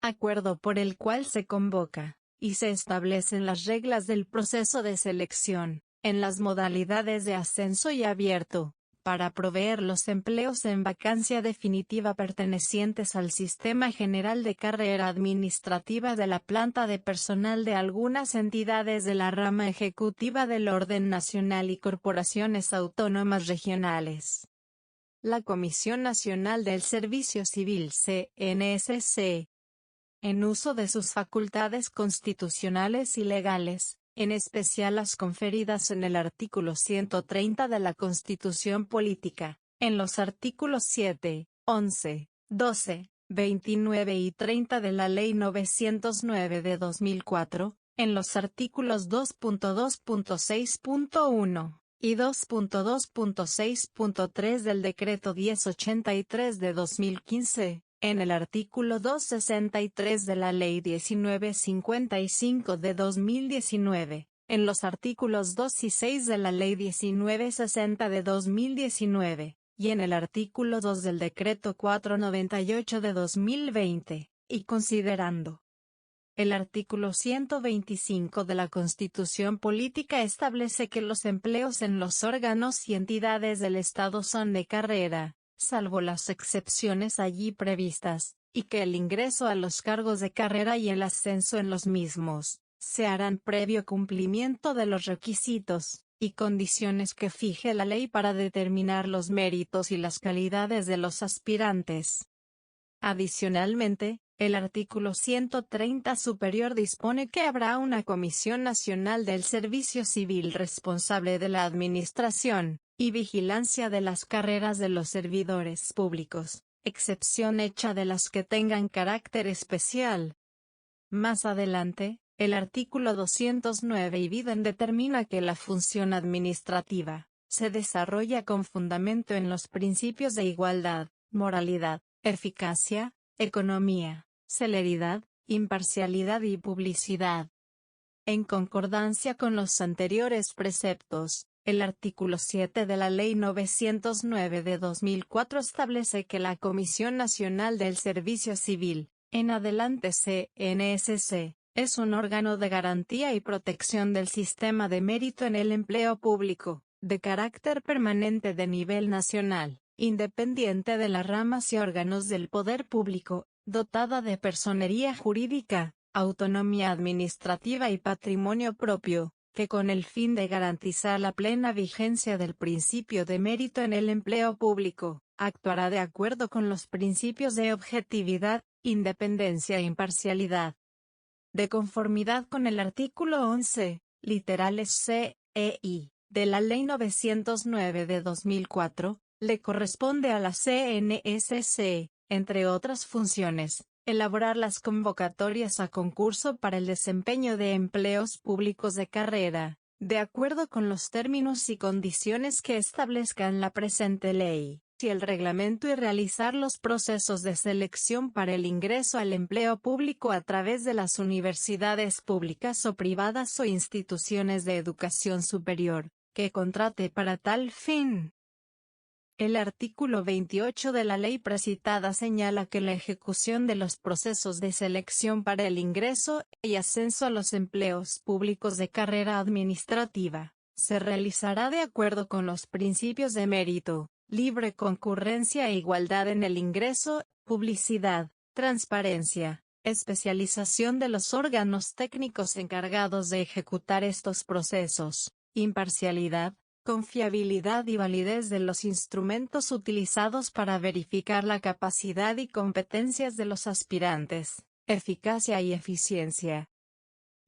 acuerdo por el cual se convoca, y se establecen las reglas del proceso de selección, en las modalidades de ascenso y abierto, para proveer los empleos en vacancia definitiva pertenecientes al Sistema General de Carrera Administrativa de la planta de personal de algunas entidades de la rama ejecutiva del orden nacional y corporaciones autónomas regionales. La Comisión Nacional del Servicio Civil CNSC, en uso de sus facultades constitucionales y legales, en especial las conferidas en el artículo 130 de la Constitución Política, en los artículos 7, 11, 12, 29 y 30 de la Ley 909 de 2004, en los artículos 2.2.6.1 y 2.2.6.3 del Decreto 1083 de 2015, en el artículo 263 de la Ley 1955 de 2019, en los artículos 2 y 6 de la Ley 1960 de 2019, y en el artículo 2 del Decreto 498 de 2020, y considerando el artículo 125 de la Constitución Política establece que los empleos en los órganos y entidades del Estado son de carrera, salvo las excepciones allí previstas, y que el ingreso a los cargos de carrera y el ascenso en los mismos, se harán previo cumplimiento de los requisitos y condiciones que fije la ley para determinar los méritos y las calidades de los aspirantes. Adicionalmente, el artículo 130 superior dispone que habrá una Comisión Nacional del Servicio Civil responsable de la administración y vigilancia de las carreras de los servidores públicos, excepción hecha de las que tengan carácter especial. Más adelante, el artículo 209 y Biden determina que la función administrativa se desarrolla con fundamento en los principios de igualdad, moralidad, eficacia, economía, celeridad, imparcialidad y publicidad. En concordancia con los anteriores preceptos, el artículo 7 de la Ley 909 de 2004 establece que la Comisión Nacional del Servicio Civil, en adelante CNSC, es un órgano de garantía y protección del sistema de mérito en el empleo público, de carácter permanente de nivel nacional, independiente de las ramas y órganos del poder público, dotada de personería jurídica, autonomía administrativa y patrimonio propio, que con el fin de garantizar la plena vigencia del principio de mérito en el empleo público, actuará de acuerdo con los principios de objetividad, independencia e imparcialidad. De conformidad con el artículo 11, literales c, e, i, de la Ley 909 de 2004, le corresponde a la CNSC, entre otras funciones, elaborar las convocatorias a concurso para el desempeño de empleos públicos de carrera, de acuerdo con los términos y condiciones que establezcan la presente ley, y el reglamento y realizar los procesos de selección para el ingreso al empleo público a través de las universidades públicas o privadas o instituciones de educación superior, que contrate para tal fin. El artículo 28 de la ley precitada señala que la ejecución de los procesos de selección para el ingreso y ascenso a los empleos públicos de carrera administrativa se realizará de acuerdo con los principios de mérito, libre concurrencia e igualdad en el ingreso, publicidad, transparencia, especialización de los órganos técnicos encargados de ejecutar estos procesos, imparcialidad, confiabilidad y validez de los instrumentos utilizados para verificar la capacidad y competencias de los aspirantes, eficacia y eficiencia.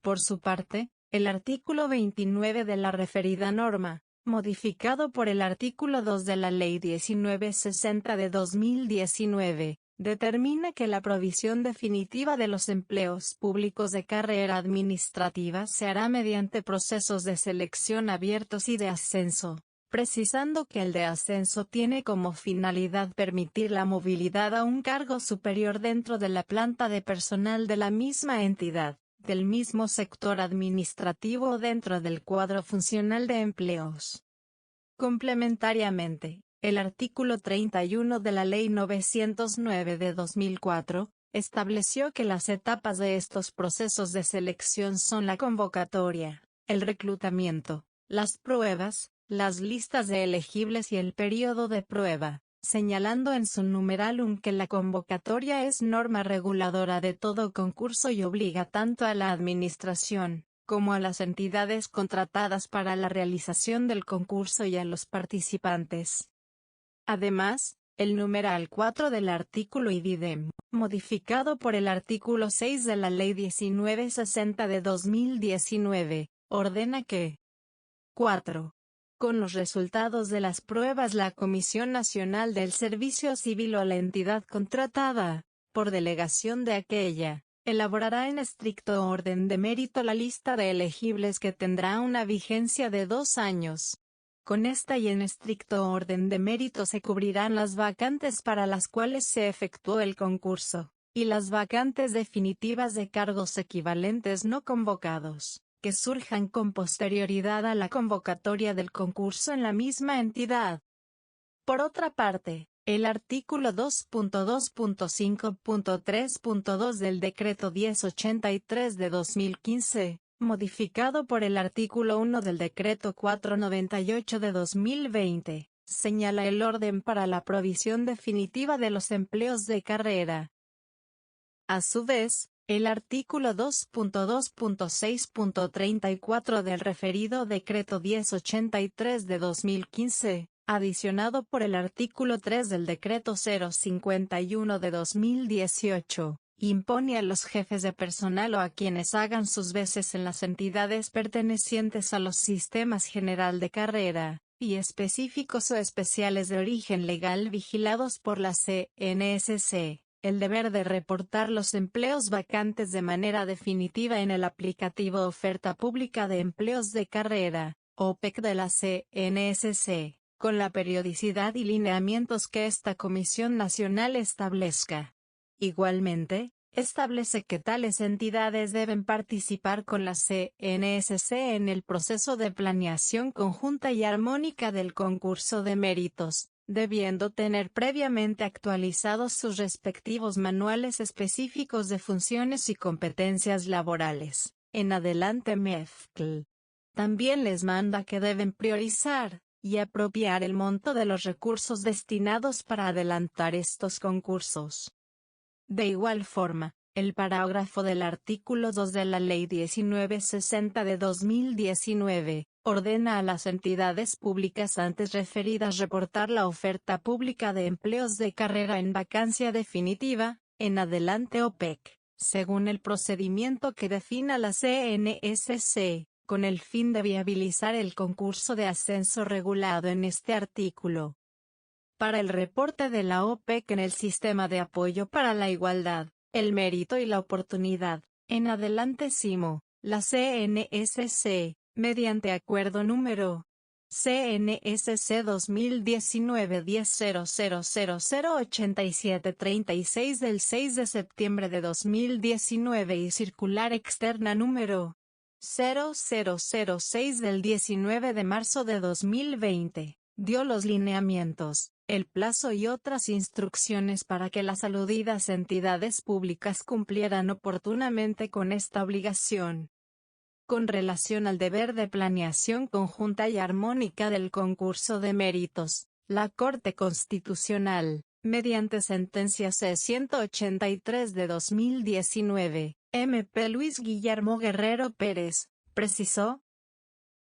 Por su parte, el artículo 29 de la referida norma, modificado por el artículo 2 de la Ley 1960 de 2019, determina que la provisión definitiva de los empleos públicos de carrera administrativa se hará mediante procesos de selección abiertos y de ascenso, precisando que el de ascenso tiene como finalidad permitir la movilidad a un cargo superior dentro de la planta de personal de la misma entidad, del mismo sector administrativo o dentro del cuadro funcional de empleos. Complementariamente, el artículo 31 de la Ley 909 de 2004, estableció que las etapas de estos procesos de selección son la convocatoria, el reclutamiento, las pruebas, las listas de elegibles y el periodo de prueba, señalando en su numeral 1 que la convocatoria es norma reguladora de todo concurso y obliga tanto a la administración, como a las entidades contratadas para la realización del concurso y a los participantes. Además, el numeral 4 del artículo IDIDEM, modificado por el artículo 6 de la Ley 1960 de 2019, ordena que 4. Con los resultados de las pruebas la Comisión Nacional del Servicio Civil o la entidad contratada, por delegación de aquella, elaborará en estricto orden de mérito la lista de elegibles que tendrá una vigencia de 2 años. Con esta y en estricto orden de mérito se cubrirán las vacantes para las cuales se efectuó el concurso, y las vacantes definitivas de cargos equivalentes no convocados, que surjan con posterioridad a la convocatoria del concurso en la misma entidad. Por otra parte, el artículo 2.2.5.3.2 del Decreto 1083 de 2015, modificado por el artículo 1 del Decreto 498 de 2020, señala el orden para la provisión definitiva de los empleos de carrera. A su vez, el artículo 2.2.6.34 del referido Decreto 1083 de 2015, adicionado por el artículo 3 del Decreto 051 de 2018, impone a los jefes de personal o a quienes hagan sus veces en las entidades pertenecientes a los sistemas general de carrera, y específicos o especiales de origen legal vigilados por la CNSC, el deber de reportar los empleos vacantes de manera definitiva en el aplicativo Oferta Pública de Empleos de Carrera, OPEC de la CNSC, con la periodicidad y lineamientos que esta Comisión Nacional establezca. Igualmente, establece que tales entidades deben participar con la CNSC en el proceso de planeación conjunta y armónica del concurso de méritos, debiendo tener previamente actualizados sus respectivos manuales específicos de funciones y competencias laborales. En adelante MEFCL. También les manda que deben priorizar y apropiar el monto de los recursos destinados para adelantar estos concursos. De igual forma, el parágrafo del artículo 2 de la Ley 1960 de 2019, ordena a las entidades públicas antes referidas reportar la oferta pública de empleos de carrera en vacancia definitiva, en adelante OPEC, según el procedimiento que defina la CNSC, con el fin de viabilizar el concurso de ascenso regulado en este artículo. Para el reporte de la OPEC en el Sistema de Apoyo para la Igualdad, el Mérito y la Oportunidad, en adelante SIMO, la CNSC, mediante acuerdo número CNSC 2019-1000008736 del 6 de septiembre de 2019 y circular externa número 0006 del 19 de marzo de 2020, dio los lineamientos, el plazo y otras instrucciones para que las aludidas entidades públicas cumplieran oportunamente con esta obligación. Con relación al deber de planeación conjunta y armónica del concurso de méritos, la Corte Constitucional, mediante sentencia C-183 de 2019, MP Luis Guillermo Guerrero Pérez, precisó: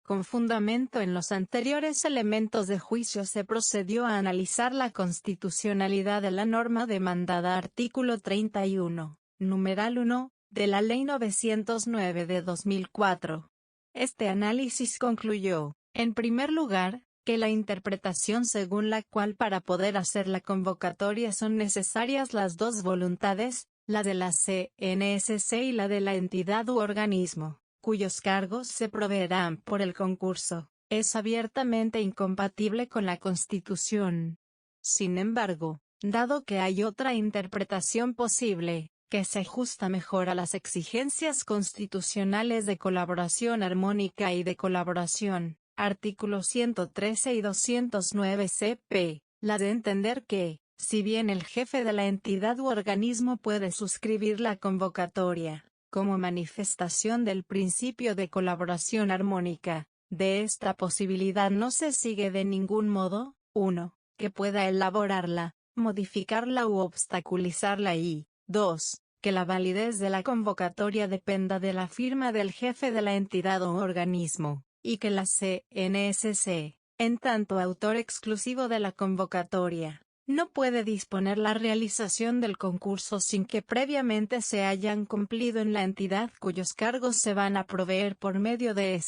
con fundamento en los anteriores elementos de juicio se procedió a analizar la constitucionalidad de la norma demandada artículo 31, numeral 1, de la Ley 909 de 2004. Este análisis concluyó, en primer lugar, que la interpretación según la cual para poder hacer la convocatoria son necesarias las dos voluntades, la de la CNSC y la de la entidad u organismo, cuyos cargos se proveerán por el concurso, es abiertamente incompatible con la Constitución. Sin embargo, dado que hay otra interpretación posible, que se ajusta mejor a las exigencias constitucionales de colaboración armónica y de colaboración, artículos 113 y 209 CP, la de entender que, Si bien el jefe de la entidad u organismo puede suscribir la convocatoria, como manifestación del principio de colaboración armónica, de esta posibilidad no se sigue de ningún modo, 1, que pueda elaborarla, modificarla u obstaculizarla y, 2, que la validez de la convocatoria dependa de la firma del jefe de la entidad o organismo, y que la CNSC, en tanto autor exclusivo de la convocatoria, no puede disponer la realización del concurso sin que previamente se hayan cumplido en la entidad cuyos cargos se van a proveer por medio de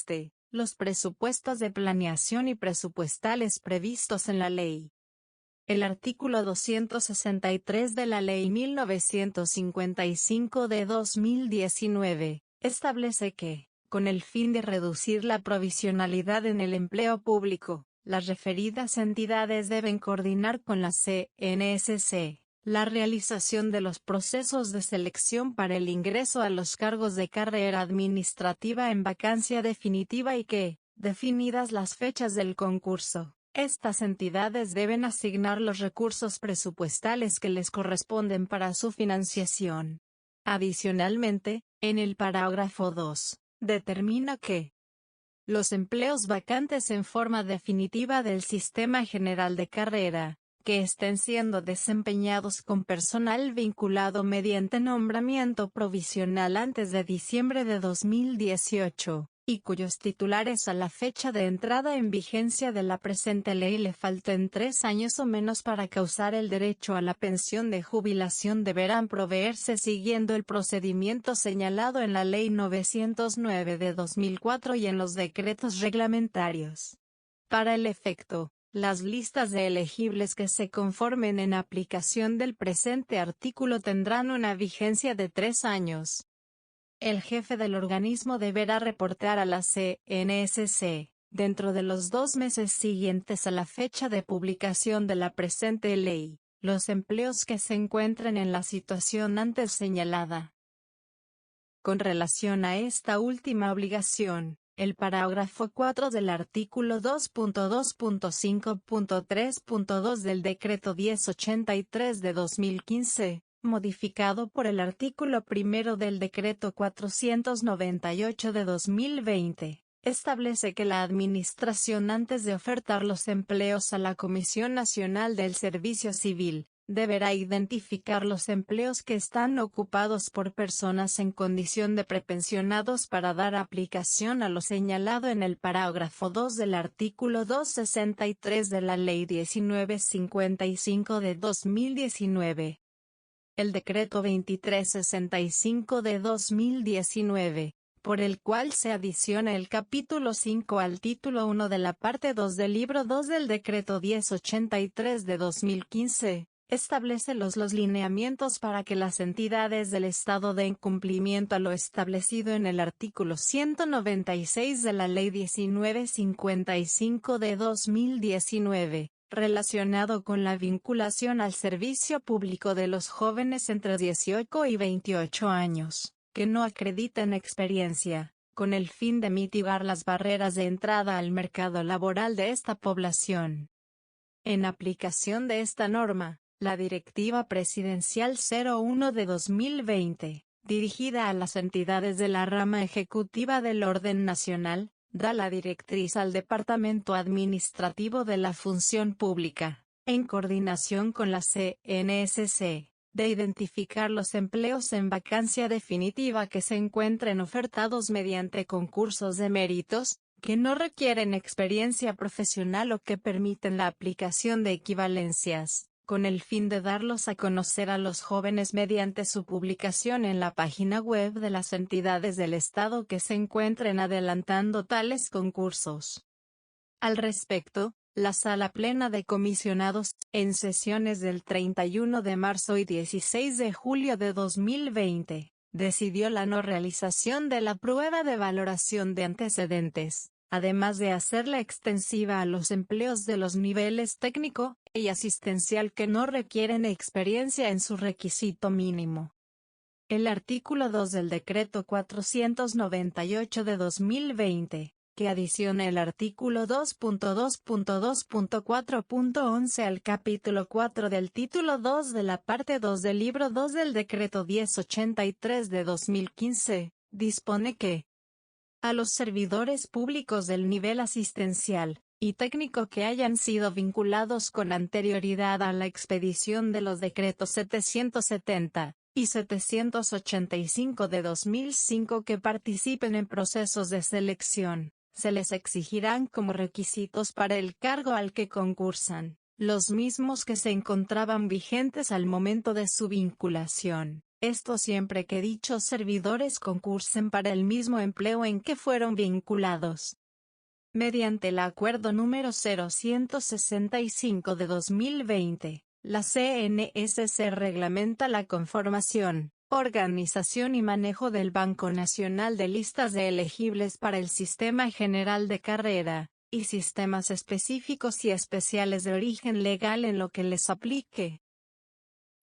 los presupuestos de planeación y presupuestales previstos en la ley. El artículo 263 de la Ley 1955 de 2019, establece que, con el fin de reducir la provisionalidad en el empleo público, las referidas entidades deben coordinar con la CNSC la realización de los procesos de selección para el ingreso a los cargos de carrera administrativa en vacancia definitiva y que, definidas las fechas del concurso, estas entidades deben asignar los recursos presupuestales que les corresponden para su financiación. Adicionalmente, en el parágrafo 2, determina que los empleos vacantes en forma definitiva del Sistema General de Carrera, que estén siendo desempeñados con personal vinculado mediante nombramiento provisional antes de diciembre de 2018, y cuyos titulares a la fecha de entrada en vigencia de la presente ley le falten 3 años o menos para causar el derecho a la pensión de jubilación deberán proveerse siguiendo el procedimiento señalado en la Ley 909 de 2004 y en los decretos reglamentarios. Para el efecto, las listas de elegibles que se conformen en aplicación del presente artículo tendrán una vigencia de 3 años. El jefe del organismo deberá reportar a la CNSC, dentro de los 2 meses siguientes a la fecha de publicación de la presente ley, los empleos que se encuentren en la situación antes señalada. Con relación a esta última obligación, el parágrafo 4 del artículo 2.2.5.3.2 del Decreto 1083 de 2015, modificado por el artículo 1 del Decreto 498 de 2020, establece que la Administración antes de ofertar los empleos a la Comisión Nacional del Servicio Civil, deberá identificar los empleos que están ocupados por personas en condición de prepensionados para dar aplicación a lo señalado en el parágrafo 2 del artículo 263 de la Ley 1955 de 2019. El Decreto 2365 de 2019, por el cual se adiciona el capítulo 5 al título 1 de la parte 2 del libro 2 del Decreto 1083 de 2015. Establece los lineamientos para que las entidades del Estado den cumplimiento a lo establecido en el artículo 196 de la Ley 1955 de 2019, relacionado con la vinculación al servicio público de los jóvenes entre 18 y 28 años, que no acrediten experiencia, con el fin de mitigar las barreras de entrada al mercado laboral de esta población. En aplicación de esta norma, la Directiva Presidencial 01 de 2020, dirigida a las entidades de la rama ejecutiva del orden nacional, da la directriz al Departamento Administrativo de la Función Pública, en coordinación con la CNSC, de identificar los empleos en vacancia definitiva que se encuentren ofertados mediante concursos de méritos, que no requieren experiencia profesional o que permiten la aplicación de equivalencias, con el fin de darlos a conocer a los jóvenes mediante su publicación en la página web de las entidades del Estado que se encuentren adelantando tales concursos. Al respecto, la Sala Plena de Comisionados, en sesiones del 31 de marzo y 16 de julio de 2020, decidió la no realización de la prueba de valoración de antecedentes, además de hacerla extensiva a los empleos de los niveles técnico y asistencial que no requieren experiencia en su requisito mínimo. El artículo 2 del Decreto 498 de 2020, que adicione el artículo 2.2.2.4.11 al capítulo 4 del título 2 de la parte 2 del libro 2 del decreto 1083 de 2015, dispone que a los servidores públicos del nivel asistencial y técnico que hayan sido vinculados con anterioridad a la expedición de los decretos 770 y 785 de 2005 que participen en procesos de selección, se les exigirán como requisitos para el cargo al que concursan, los mismos que se encontraban vigentes al momento de su vinculación. Esto siempre que dichos servidores concursen para el mismo empleo en que fueron vinculados. Mediante el Acuerdo número 0165 de 2020, la CNSC reglamenta la conformación, organización y manejo del Banco Nacional de Listas de Elegibles para el Sistema General de Carrera, y sistemas específicos y especiales de origen legal en lo que les aplique.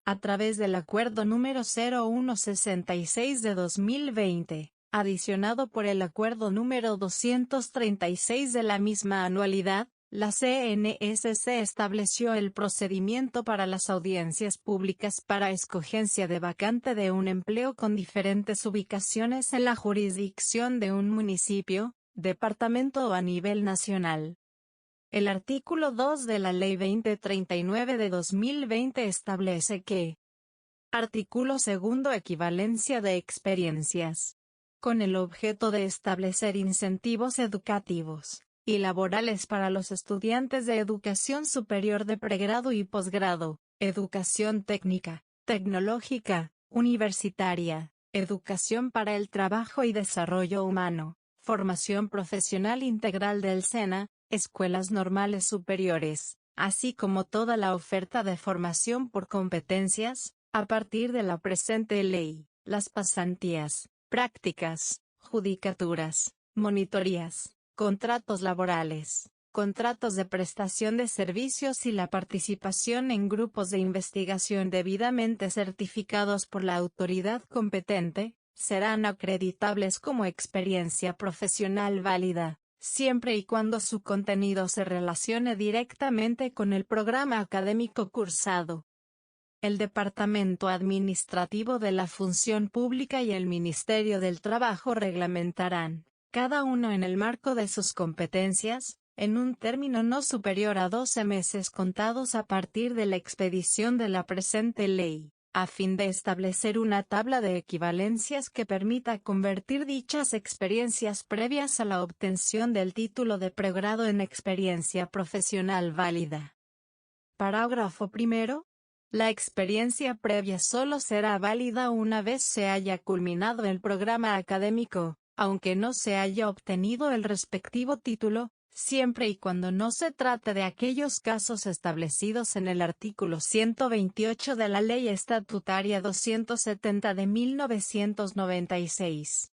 A través del Acuerdo número 0166 de 2020, adicionado por el Acuerdo número 236 de la misma anualidad, la CNSC estableció el procedimiento para las audiencias públicas para escogencia de vacante de un empleo con diferentes ubicaciones en la jurisdicción de un municipio, departamento o a nivel nacional. El artículo 2 de la Ley 2039 de 2020 establece que: artículo 2, equivalencia de experiencias. Con el objeto de establecer incentivos educativos y laborales para los estudiantes de educación superior de pregrado y posgrado, educación técnica, tecnológica, universitaria, educación para el trabajo y desarrollo humano, formación profesional integral del SENA, escuelas normales superiores, así como toda la oferta de formación por competencias, a partir de la presente ley, las pasantías, prácticas, judicaturas, monitorías, contratos laborales, contratos de prestación de servicios y la participación en grupos de investigación debidamente certificados por la autoridad competente, serán acreditables como experiencia profesional válida, siempre y cuando su contenido se relacione directamente con el programa académico cursado. El Departamento Administrativo de la Función Pública y el Ministerio del Trabajo reglamentarán, cada uno en el marco de sus competencias, en un término no superior a 12 meses contados a partir de la expedición de la presente ley, a fin de establecer una tabla de equivalencias que permita convertir dichas experiencias previas a la obtención del título de pregrado en experiencia profesional válida. Parágrafo primero. La experiencia previa solo será válida una vez se haya culminado el programa académico, aunque no se haya obtenido el respectivo título, siempre y cuando no se trate de aquellos casos establecidos en el artículo 128 de la Ley Estatutaria 270 de 1996.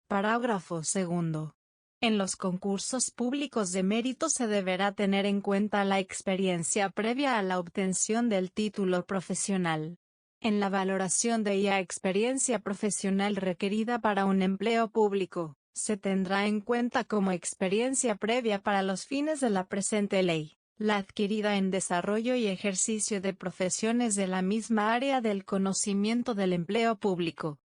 Parágrafo segundo. En los concursos públicos de mérito se deberá tener en cuenta la experiencia previa a la obtención del título profesional. En la valoración de la experiencia profesional requerida para un empleo público, se tendrá en cuenta como experiencia previa para los fines de la presente ley, la adquirida en desarrollo y ejercicio de profesiones de la misma área del conocimiento del empleo público.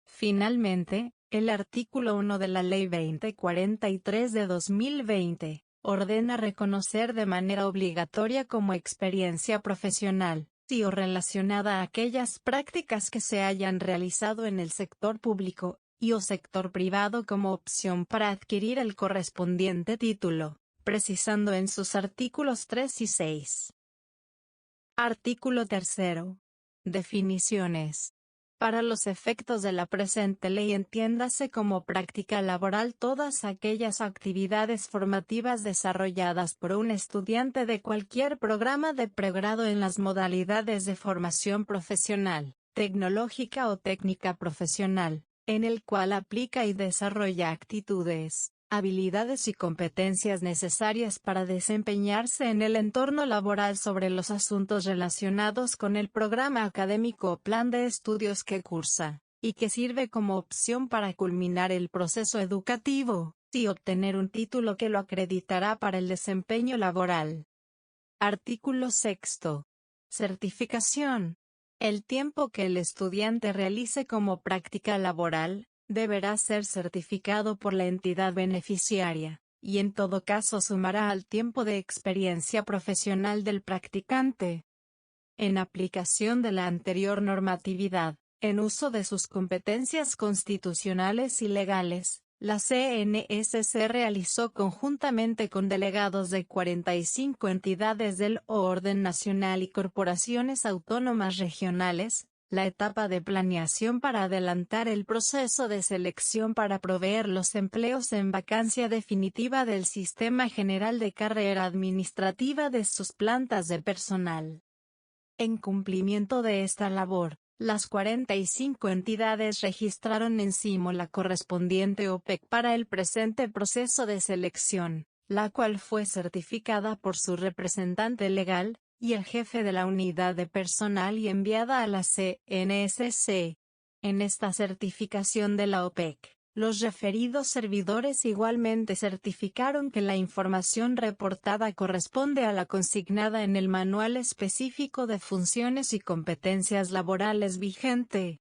Finalmente, el artículo 1 de la Ley 2043 de 2020, ordena reconocer de manera obligatoria como experiencia profesional, sí o relacionada a aquellas prácticas que se hayan realizado en el sector público, y o sector privado como opción para adquirir el correspondiente título, precisando en sus artículos 3 y 6. Artículo 3. Definiciones. Para los efectos de la presente ley entiéndase como práctica laboral todas aquellas actividades formativas desarrolladas por un estudiante de cualquier programa de pregrado en las modalidades de formación profesional, tecnológica o técnica profesional, en el cual aplica y desarrolla actitudes, habilidades y competencias necesarias para desempeñarse en el entorno laboral sobre los asuntos relacionados con el programa académico o plan de estudios que cursa, y que sirve como opción para culminar el proceso educativo, así obtener un título que lo acreditará para el desempeño laboral. Artículo 6. Certificación. El tiempo que el estudiante realice como práctica laboral, deberá ser certificado por la entidad beneficiaria, y en todo caso sumará al tiempo de experiencia profesional del practicante. En aplicación de la anterior normatividad, en uso de sus competencias constitucionales y legales, la CNSC realizó conjuntamente con delegados de 45 entidades del orden nacional y corporaciones autónomas regionales, la etapa de planeación para adelantar el proceso de selección para proveer los empleos en vacancia definitiva del Sistema General de Carrera Administrativa de sus plantas de personal. En cumplimiento de esta labor, las 45 entidades registraron en CIMO la correspondiente OPEC para el presente proceso de selección, la cual fue certificada por su representante legal, y el jefe de la unidad de personal y enviada a la CNSC. En esta certificación de la OPEC, los referidos servidores igualmente certificaron que la información reportada corresponde a la consignada en el Manual Específico de Funciones y Competencias Laborales vigente.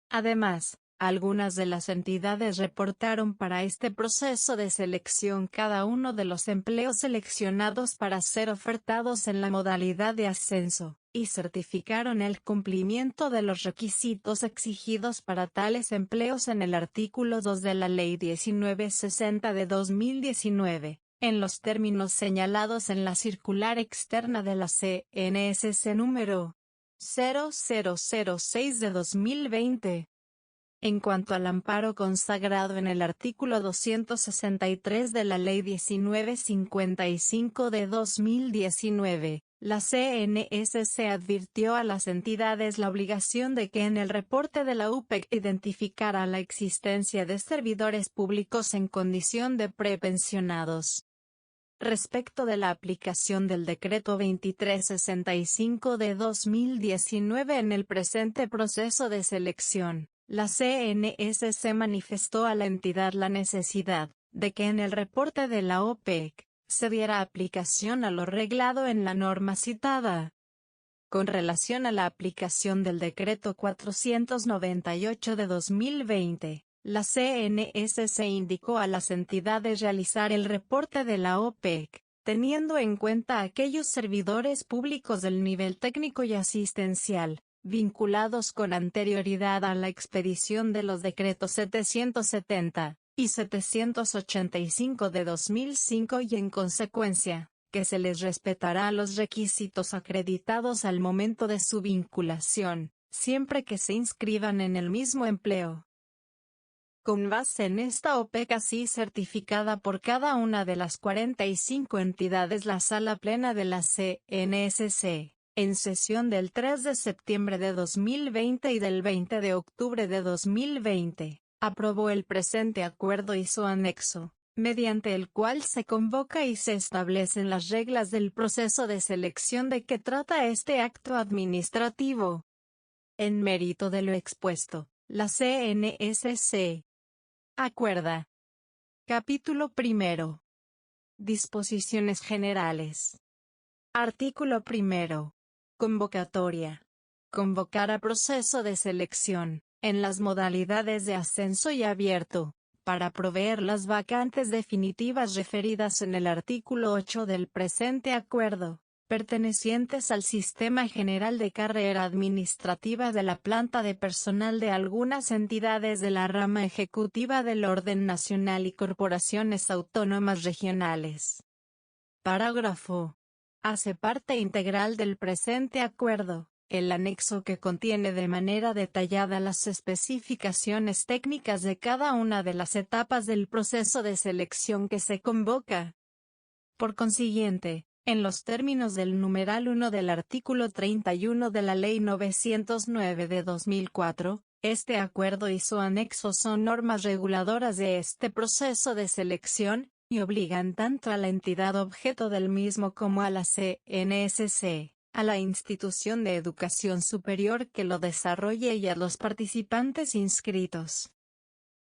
Además, algunas de las entidades reportaron para este proceso de selección cada uno de los empleos seleccionados para ser ofertados en la modalidad de ascenso, y certificaron el cumplimiento de los requisitos exigidos para tales empleos en el artículo 2 de la Ley 1960 de 2019, en los términos señalados en la circular externa de la CNSC número 0006 de 2020. En cuanto al amparo consagrado en el artículo 263 de la Ley 1955 de 2019, la CNSC advirtió a las entidades la obligación de que en el reporte de la UPEC identificara la existencia de servidores públicos en condición de prepensionados. Respecto de la aplicación del Decreto 2365 de 2019 en el presente proceso de selección, la CNSC manifestó a la entidad la necesidad de que en el reporte de la OPEC se diera aplicación a lo reglado en la norma citada. Con relación a la aplicación del Decreto 498 de 2020, la CNSC indicó a las entidades realizar el reporte de la OPEC, teniendo en cuenta aquellos servidores públicos del nivel técnico y asistencial, vinculados con anterioridad a la expedición de los decretos 770 y 785 de 2005 y en consecuencia, que se les respetará los requisitos acreditados al momento de su vinculación, siempre que se inscriban en el mismo empleo. Con base en esta OPEC así certificada por cada una de las 45 entidades, la Sala Plena de la CNSC, en sesión del 3 de septiembre de 2020 y del 20 de octubre de 2020, aprobó el presente acuerdo y su anexo, mediante el cual se convoca y se establecen las reglas del proceso de selección de que trata este acto administrativo. En mérito de lo expuesto, la CNSC acuerda. Capítulo primero. Disposiciones generales. Artículo primero. Convocatoria. Convocar a proceso de selección, en las modalidades de ascenso y abierto, para proveer las vacantes definitivas referidas en el artículo 8 del presente acuerdo, pertenecientes al Sistema General de Carrera Administrativa de la planta de personal de algunas entidades de la rama ejecutiva del orden nacional y corporaciones autónomas regionales. Parágrafo. Hace parte integral del presente acuerdo, el anexo que contiene de manera detallada las especificaciones técnicas de cada una de las etapas del proceso de selección que se convoca. Por consiguiente, en los términos del numeral 1 del artículo 31 de la Ley 909 de 2004, este acuerdo y su anexo son normas reguladoras de este proceso de selección, y obligan tanto a la entidad objeto del mismo como a la CNSC, a la institución de educación superior que lo desarrolle y a los participantes inscritos.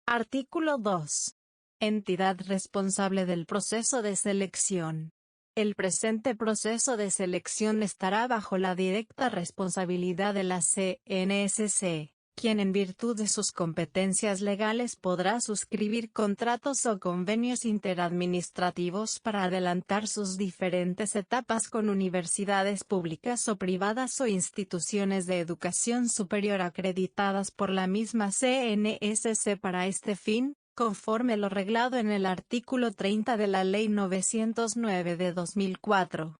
Artículo 2. Entidad responsable del proceso de selección. El presente proceso de selección estará bajo la directa responsabilidad de la CNSC, quien en virtud de sus competencias legales podrá suscribir contratos o convenios interadministrativos para adelantar sus diferentes etapas con universidades públicas o privadas o instituciones de educación superior acreditadas por la misma CNSC para este fin, conforme lo reglado en el artículo 30 de la Ley 909 de 2004.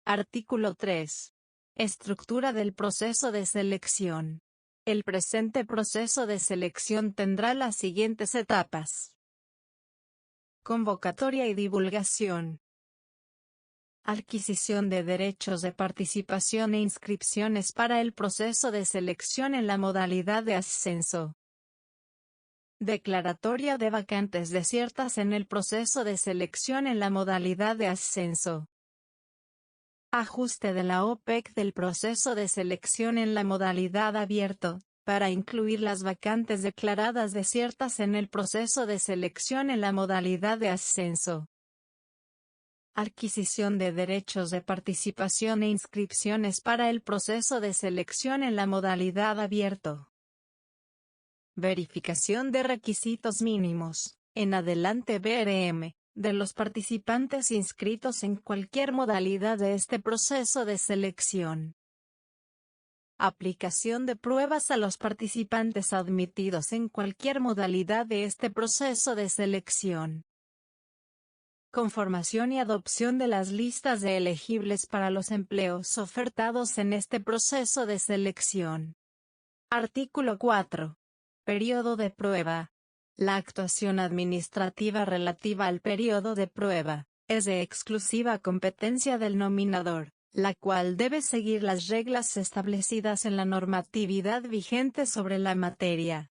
Artículo 3. Estructura del proceso de selección. El presente proceso de selección tendrá las siguientes etapas. Convocatoria y divulgación. Adquisición de derechos de participación e inscripciones para el proceso de selección en la modalidad de ascenso. Declaratoria de vacantes desiertas en el proceso de selección en la modalidad de ascenso. Ajuste de la OPEC del proceso de selección en la modalidad abierto, para incluir las vacantes declaradas desiertas en el proceso de selección en la modalidad de ascenso. Adquisición de derechos de participación e inscripciones para el proceso de selección en la modalidad abierto. Verificación de requisitos mínimos, en adelante BRM, de los participantes inscritos en cualquier modalidad de este proceso de selección. Aplicación de pruebas a los participantes admitidos en cualquier modalidad de este proceso de selección. Conformación y adopción de las listas de elegibles para los empleos ofertados en este proceso de selección. Artículo 4. Periodo de prueba. La actuación administrativa relativa al periodo de prueba es de exclusiva competencia del nominador, la cual debe seguir las reglas establecidas en la normatividad vigente sobre la materia.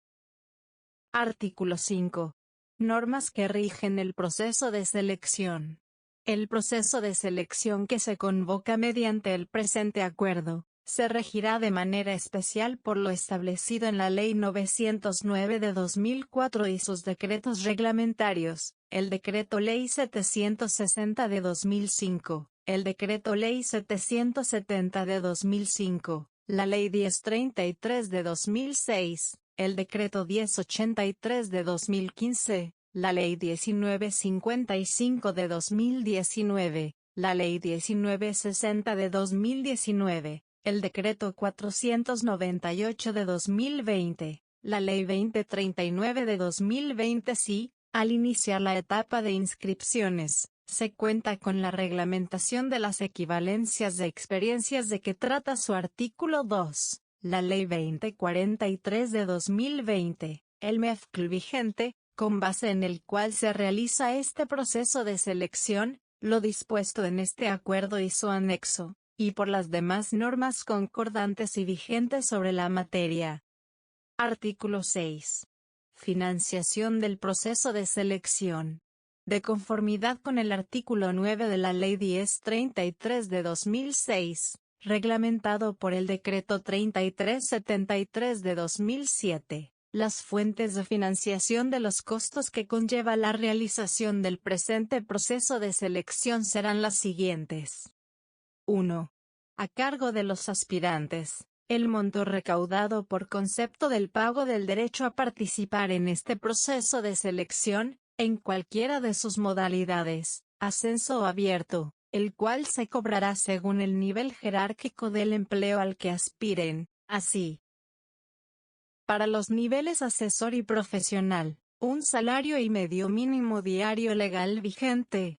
Artículo 5. Normas que rigen el proceso de selección. El proceso de selección que se convoca mediante el presente acuerdo se regirá de manera especial por lo establecido en la Ley 909 de 2004 y sus decretos reglamentarios, el Decreto Ley 760 de 2005, el Decreto Ley 770 de 2005, la Ley 1033 de 2006, el Decreto 1083 de 2015, la Ley 1955 de 2019, la Ley 1960 de 2019. El Decreto 498 de 2020, la Ley 2039 de 2020. Sí, al iniciar la etapa de inscripciones, se cuenta con la reglamentación de las equivalencias de experiencias de que trata su artículo 2, la Ley 2043 de 2020, el MEFCL vigente, con base en el cual se realiza este proceso de selección, lo dispuesto en este acuerdo y su anexo, y por las demás normas concordantes y vigentes sobre la materia. Artículo 6. Financiación del proceso de selección. De conformidad con el artículo 9 de la Ley 1033 de 2006, reglamentado por el Decreto 3373 de 2007, las fuentes de financiación de los costos que conlleva la realización del presente proceso de selección serán las siguientes. 1. A cargo de los aspirantes, el monto recaudado por concepto del pago del derecho a participar en este proceso de selección, en cualquiera de sus modalidades, ascenso o abierto, el cual se cobrará según el nivel jerárquico del empleo al que aspiren, así. Para los niveles asesor y profesional, un salario y medio mínimo diario legal vigente.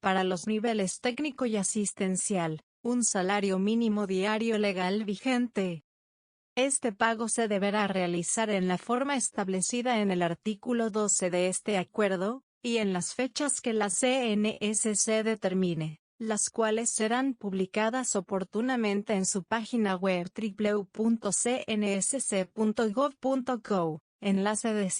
Para los niveles técnico y asistencial, un salario mínimo diario legal vigente. Este pago se deberá realizar en la forma establecida en el artículo 12 de este acuerdo, y en las fechas que la CNSC determine, las cuales serán publicadas oportunamente en su página web www.cnsc.gov.co, enlace 10.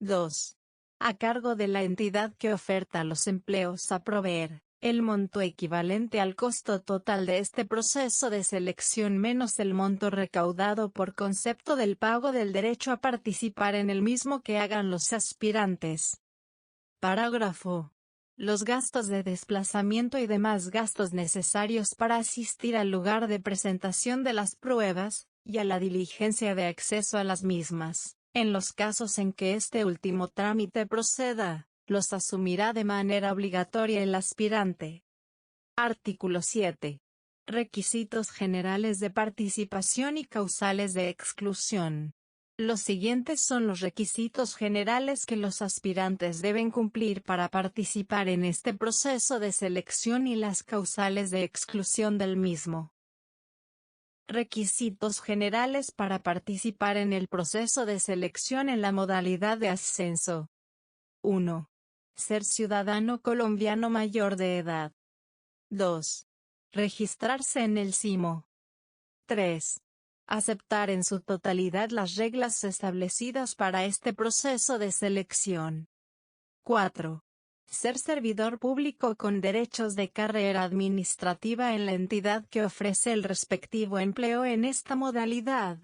2. A cargo de la entidad que oferta los empleos a proveer, El monto equivalente al costo total de este proceso de selección menos el monto recaudado por concepto del pago del derecho a participar en el mismo que hagan los aspirantes. Parágrafo. Los gastos de desplazamiento y demás gastos necesarios para asistir al lugar de presentación de las pruebas, y a la diligencia de acceso a las mismas, en los casos en que este último trámite proceda, los asumirá de manera obligatoria el aspirante. Artículo 7. Requisitos generales de participación y causales de exclusión. Los siguientes son los requisitos generales que los aspirantes deben cumplir para participar en este proceso de selección y las causales de exclusión del mismo. Requisitos generales para participar en el proceso de selección en la modalidad de ascenso. 1. Ser ciudadano colombiano mayor de edad. 2. Registrarse en el SIMO. 3. Aceptar en su totalidad las reglas establecidas para este proceso de selección. 4. Ser servidor público con derechos de carrera administrativa en la entidad que ofrece el respectivo empleo en esta modalidad.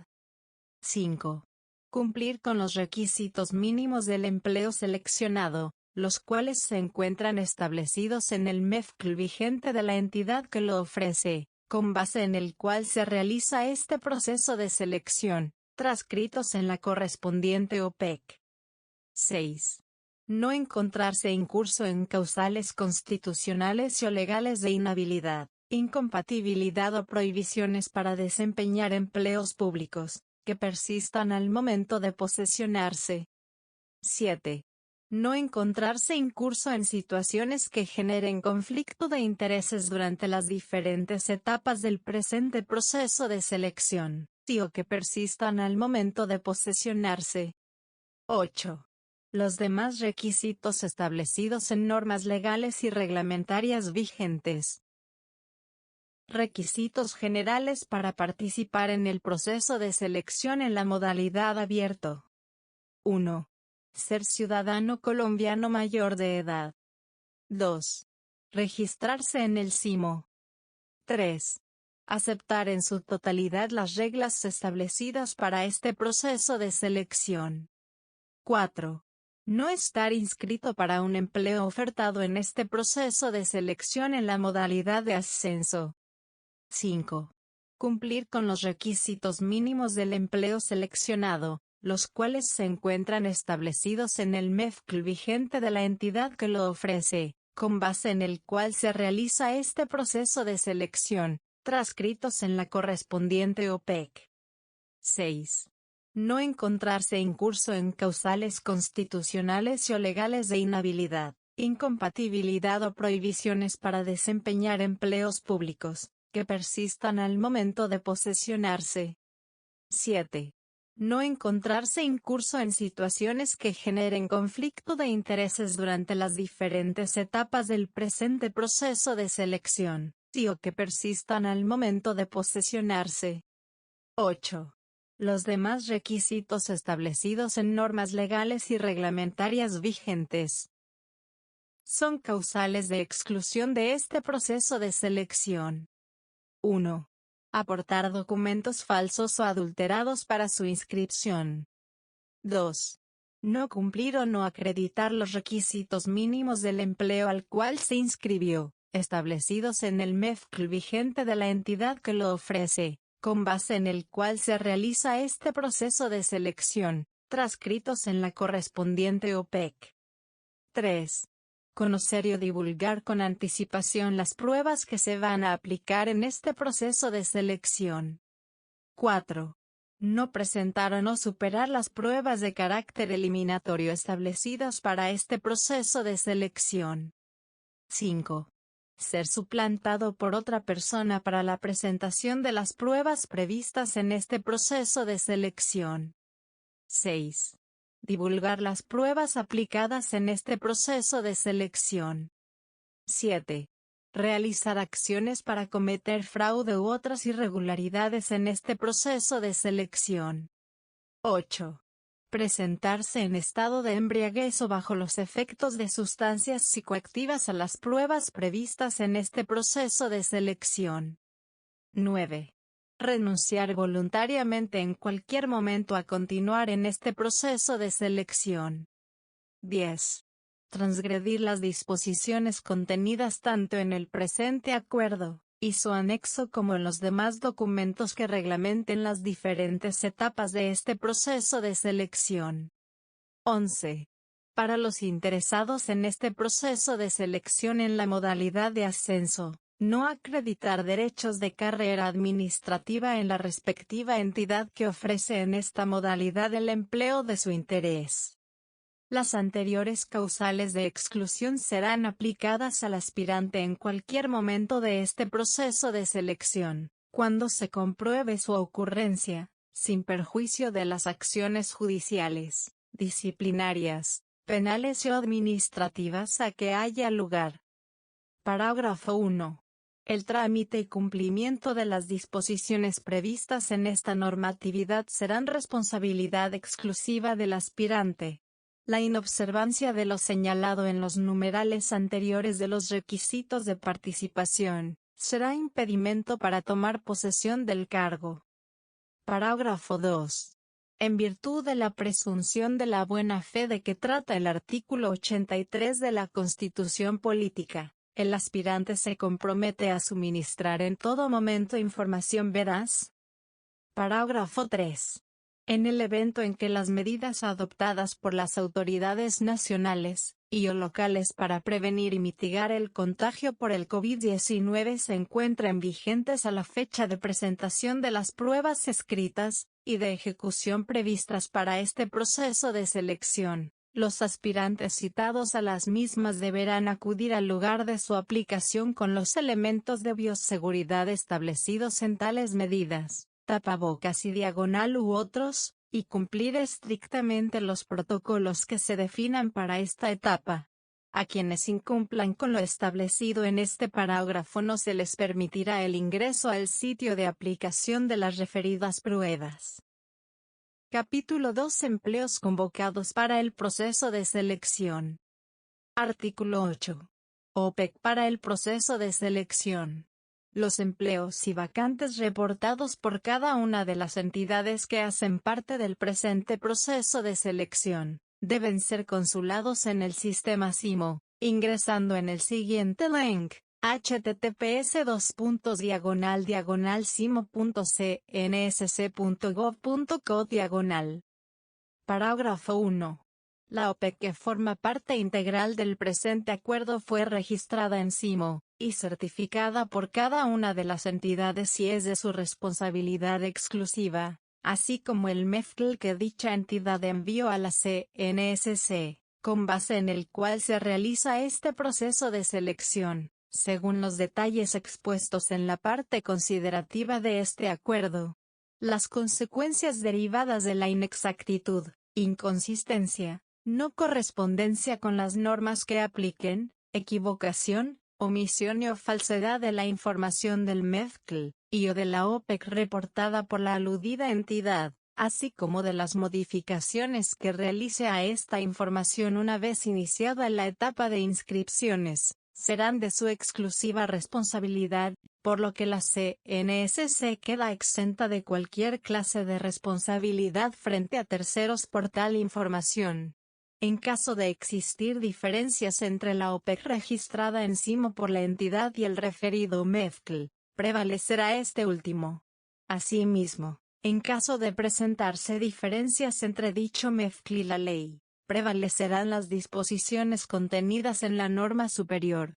5. Cumplir con los requisitos mínimos del empleo seleccionado, los cuales se encuentran establecidos en el MEFCL vigente de la entidad que lo ofrece, con base en el cual se realiza este proceso de selección, transcritos en la correspondiente OPEC. 6. No encontrarse incurso en causales constitucionales o legales de inhabilidad, incompatibilidad o prohibiciones para desempeñar empleos públicos, que persistan al momento de posesionarse. 7. No encontrarse incurso en situaciones que generen conflicto de intereses durante las diferentes etapas del presente proceso de selección, o que persistan al momento de posesionarse. 8. Los demás requisitos establecidos en normas legales y reglamentarias vigentes. Requisitos generales para participar en el proceso de selección en la modalidad abierto. 1. Ser ciudadano colombiano mayor de edad. 2. Registrarse en el SIMO. 3. Aceptar en su totalidad las reglas establecidas para este proceso de selección. 4. No estar inscrito para un empleo ofertado en este proceso de selección en la modalidad de ascenso. 5. Cumplir con los requisitos mínimos del empleo seleccionado, los cuales se encuentran establecidos en el MEFCL vigente de la entidad que lo ofrece, con base en el cual se realiza este proceso de selección, transcritos en la correspondiente OPEC. 6. No encontrarse incurso en causales constitucionales o legales de inhabilidad, incompatibilidad o prohibiciones para desempeñar empleos públicos, que persistan al momento de posesionarse. 7. No encontrarse incurso en situaciones que generen conflicto de intereses durante las diferentes etapas del presente proceso de selección, o que persistan al momento de posesionarse. 8. Los demás requisitos establecidos en normas legales y reglamentarias vigentes. Son causales de exclusión de este proceso de selección. 1. Aportar documentos falsos o adulterados para su inscripción. 2. No cumplir o no acreditar los requisitos mínimos del empleo al cual se inscribió, establecidos en el MEFCL vigente de la entidad que lo ofrece, con base en el cual se realiza este proceso de selección, transcritos en la correspondiente OPEC. 3. Conocer y divulgar con anticipación las pruebas que se van a aplicar en este proceso de selección. 4. No presentar o no superar las pruebas de carácter eliminatorio establecidas para este proceso de selección. 5. Ser suplantado por otra persona para la presentación de las pruebas previstas en este proceso de selección. 6. Divulgar las pruebas aplicadas en este proceso de selección. 7. Realizar acciones para cometer fraude u otras irregularidades en este proceso de selección. 8. Presentarse en estado de embriaguez o bajo los efectos de sustancias psicoactivas a las pruebas previstas en este proceso de selección. 9. Renunciar voluntariamente en cualquier momento a continuar en este proceso de selección. 10. Transgredir las disposiciones contenidas tanto en el presente acuerdo y su anexo como en los demás documentos que reglamenten las diferentes etapas de este proceso de selección. 11. Para los interesados en este proceso de selección en la modalidad de ascenso, no acreditar derechos de carrera administrativa en la respectiva entidad que ofrece en esta modalidad el empleo de su interés. Las anteriores causales de exclusión serán aplicadas al aspirante en cualquier momento de este proceso de selección, cuando se compruebe su ocurrencia, sin perjuicio de las acciones judiciales, disciplinarias, penales o administrativas a que haya lugar. Parágrafo 1. El trámite y cumplimiento de las disposiciones previstas en esta normatividad serán responsabilidad exclusiva del aspirante. La inobservancia de lo señalado en los numerales anteriores de los requisitos de participación será impedimento para tomar posesión del cargo. Parágrafo 2. En virtud de la presunción de la buena fe de que trata el artículo 83 de la Constitución Política, el aspirante se compromete a suministrar en todo momento información veraz. Parágrafo 3. En el evento en que las medidas adoptadas por las autoridades nacionales y o locales para prevenir y mitigar el contagio por el COVID-19 se encuentren vigentes a la fecha de presentación de las pruebas escritas y de ejecución previstas para este proceso de selección, los aspirantes citados a las mismas deberán acudir al lugar de su aplicación con los elementos de bioseguridad establecidos en tales medidas, tapabocas y diagonal u otros, y cumplir estrictamente los protocolos que se definan para esta etapa. A quienes incumplan con lo establecido en este parágrafo no se les permitirá el ingreso al sitio de aplicación de las referidas pruebas. Capítulo 2. Empleos convocados para el proceso de selección. Artículo 8. OPEC para el proceso de selección. Los empleos y vacantes reportados por cada una de las entidades que hacen parte del presente proceso de selección, deben ser consulados en el sistema SIMO, ingresando en el siguiente link, https://simo.cnsc.gov.co/. Parágrafo 1. La OPEC que forma parte integral del presente acuerdo fue registrada en SIMO, y certificada por cada una de las entidades y es de su responsabilidad exclusiva, así como el MEFCL que dicha entidad envió a la CNSC, con base en el cual se realiza este proceso de selección, según los detalles expuestos en la parte considerativa de este acuerdo. Las consecuencias derivadas de la inexactitud, inconsistencia, no correspondencia con las normas que apliquen, equivocación, omisión o falsedad de la información del MEFCL, y o de la OPEC reportada por la aludida entidad, así como de las modificaciones que realice a esta información una vez iniciada la etapa de inscripciones, serán de su exclusiva responsabilidad, por lo que la CNSC queda exenta de cualquier clase de responsabilidad frente a terceros por tal información. En caso de existir diferencias entre la OPEC registrada en SIMO por la entidad y el referido MEFCL, prevalecerá este último. Asimismo, en caso de presentarse diferencias entre dicho MEFCL y la ley, prevalecerán las disposiciones contenidas en la norma superior.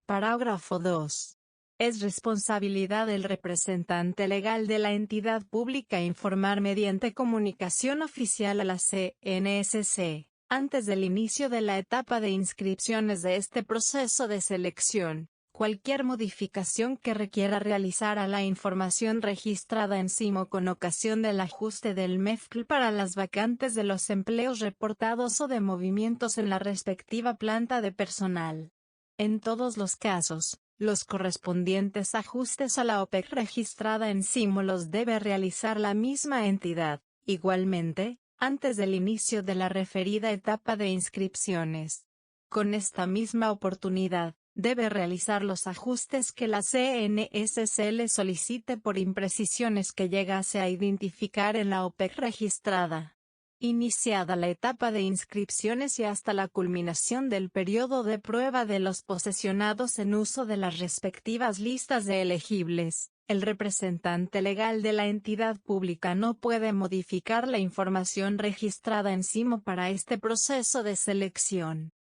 Parágrafo 2. Es responsabilidad del representante legal de la entidad pública informar mediante comunicación oficial a la CNSC, antes del inicio de la etapa de inscripciones de este proceso de selección, cualquier modificación que requiera realizar a la información registrada en SIMO con ocasión del ajuste del MEFCL para las vacantes de los empleos reportados o de movimientos en la respectiva planta de personal. En todos los casos, los correspondientes ajustes a la OPEC registrada en SIMO los debe realizar la misma entidad. Igualmente, antes del inicio de la referida etapa de inscripciones. Con esta misma oportunidad, debe realizar los ajustes que la CNSC le solicite por imprecisiones que llegase a identificar en la OPEC registrada. Iniciada la etapa de inscripciones y hasta la culminación del periodo de prueba de los posesionados en uso de las respectivas listas de elegibles, el representante legal de la entidad pública no puede modificar la información registrada en CIMO para este proceso de selección.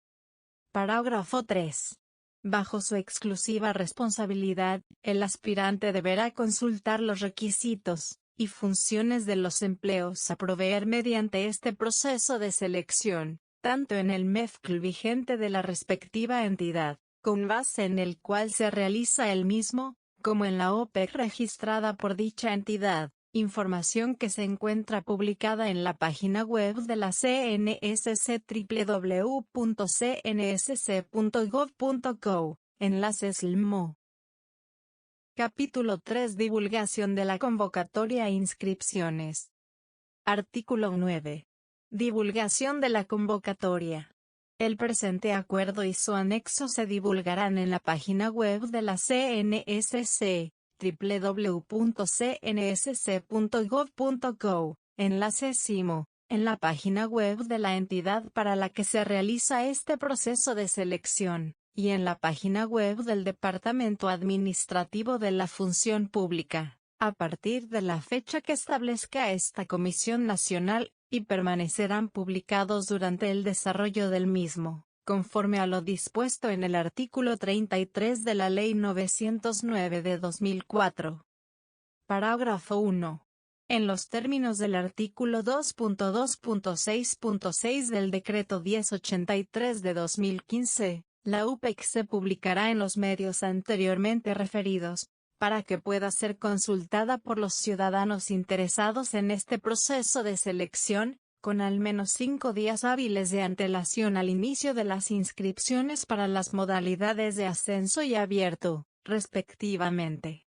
Parágrafo 3. Bajo su exclusiva responsabilidad, el aspirante deberá consultar los requisitos y funciones de los empleos a proveer mediante este proceso de selección, tanto en el MEFCL vigente de la respectiva entidad, con base en el cual se realiza el mismo, como en la OPEC registrada por dicha entidad, información que se encuentra publicada en la página web de la CNSC www.cnsc.gov.co, enlace SLMO. Capítulo 3. Divulgación de la convocatoria e inscripciones. Artículo 9. Divulgación de la convocatoria. El presente acuerdo y su anexo se divulgarán en la página web de la CNSC, www.cnsc.gov.co, enlace CIMO, en la página web de la entidad para la que se realiza este proceso de selección, y en la página web del Departamento Administrativo de la Función Pública, a partir de la fecha que establezca esta Comisión Nacional, y permanecerán publicados durante el desarrollo del mismo, conforme a lo dispuesto en el artículo 33 de la Ley 909 de 2004. Parágrafo 1. En los términos del artículo 2.2.6.6 del Decreto 1083 de 2015, la UPEC se publicará en los medios anteriormente referidos, para que pueda ser consultada por los ciudadanos interesados en este proceso de selección, con al menos 5 días hábiles de antelación al inicio de las inscripciones para las modalidades de ascenso y abierto, respectivamente.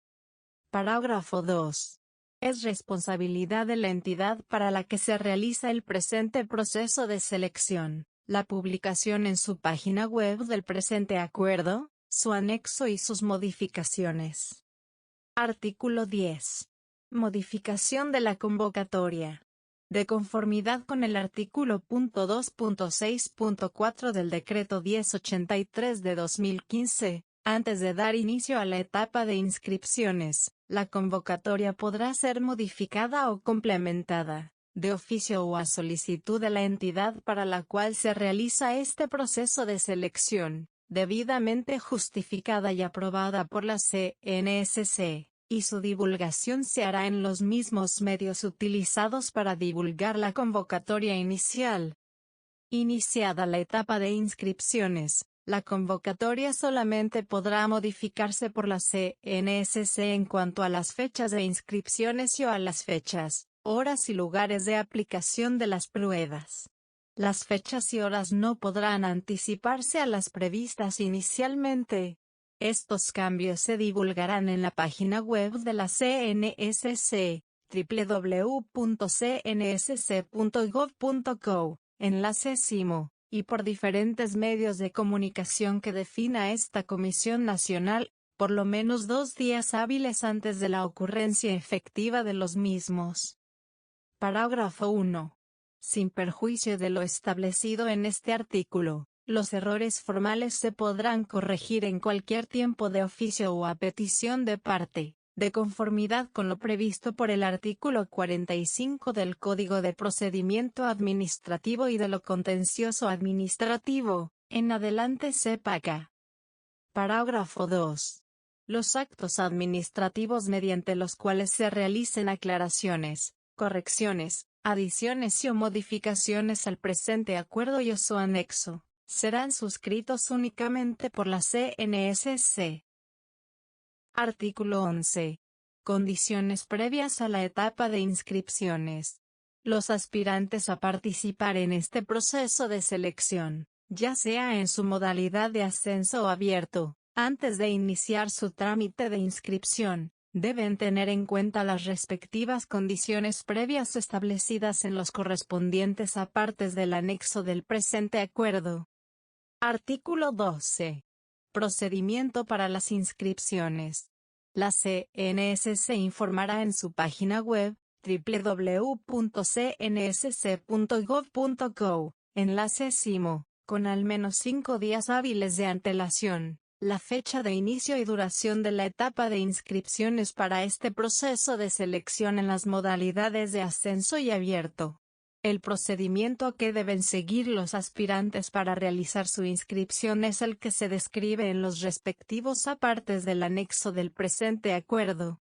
Parágrafo 2. Es responsabilidad de la entidad para la que se realiza el presente proceso de selección, la publicación en su página web del presente acuerdo, su anexo y sus modificaciones. Artículo 10. Modificación de la convocatoria. De conformidad con el artículo .2.6.4 del Decreto 1083 de 2015, antes de dar inicio a la etapa de inscripciones, la convocatoria podrá ser modificada o complementada, de oficio o a solicitud de la entidad para la cual se realiza este proceso de selección, debidamente justificada y aprobada por la CNSC, y su divulgación se hará en los mismos medios utilizados para divulgar la convocatoria inicial. Iniciada la etapa de inscripciones, la convocatoria solamente podrá modificarse por la CNSC en cuanto a las fechas de inscripciones y o a las fechas, horas y lugares de aplicación de las pruebas. Las fechas y horas no podrán anticiparse a las previstas inicialmente. Estos cambios se divulgarán en la página web de la CNSC, www.cnsc.gov.co, enlace CIMO, y por diferentes medios de comunicación que defina esta Comisión Nacional, por lo menos 2 días hábiles antes de la ocurrencia efectiva de los mismos. Parágrafo 1. Sin perjuicio de lo establecido en este artículo, los errores formales se podrán corregir en cualquier tiempo de oficio o a petición de parte, de conformidad con lo previsto por el artículo 45 del Código de Procedimiento Administrativo y de lo Contencioso Administrativo, en adelante CPACA. Parágrafo 2. Los actos administrativos mediante los cuales se realicen aclaraciones, correcciones, adiciones y o modificaciones al presente acuerdo y o su anexo, serán suscritos únicamente por la CNSC. Artículo 11. Condiciones previas a la etapa de inscripciones. Los aspirantes a participar en este proceso de selección, ya sea en su modalidad de ascenso o abierto, antes de iniciar su trámite de inscripción, Deben tener en cuenta las respectivas condiciones previas establecidas en los correspondientes apartes del anexo del presente acuerdo. Artículo 12. Procedimiento para las inscripciones. La CNSC informará en su página web, www.cnsc.gov.co, enlace CIMO, con al menos 5 días hábiles de antelación, la fecha de inicio y duración de la etapa de inscripciones para este proceso de selección en las modalidades de ascenso y abierto. El procedimiento que deben seguir los aspirantes para realizar su inscripción es el que se describe en los respectivos apartes del anexo del presente acuerdo.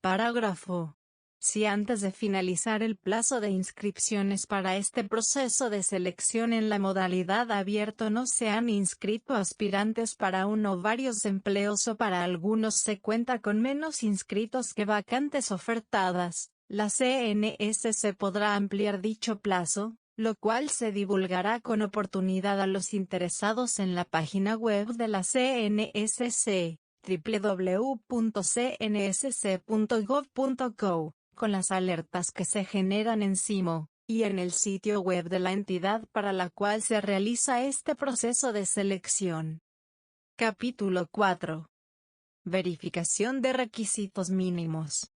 Parágrafo. Si antes de finalizar el plazo de inscripciones para este proceso de selección en la modalidad abierto no se han inscrito aspirantes para uno o varios empleos o para algunos se cuenta con menos inscritos que vacantes ofertadas, la CNSC podrá ampliar dicho plazo, lo cual se divulgará con oportunidad a los interesados en la página web de la CNSC, www.cnsc.gov.co, con las alertas que se generan en CIMO, y en el sitio web de la entidad para la cual se realiza este proceso de selección. Capítulo 4. Verificación de requisitos mínimos.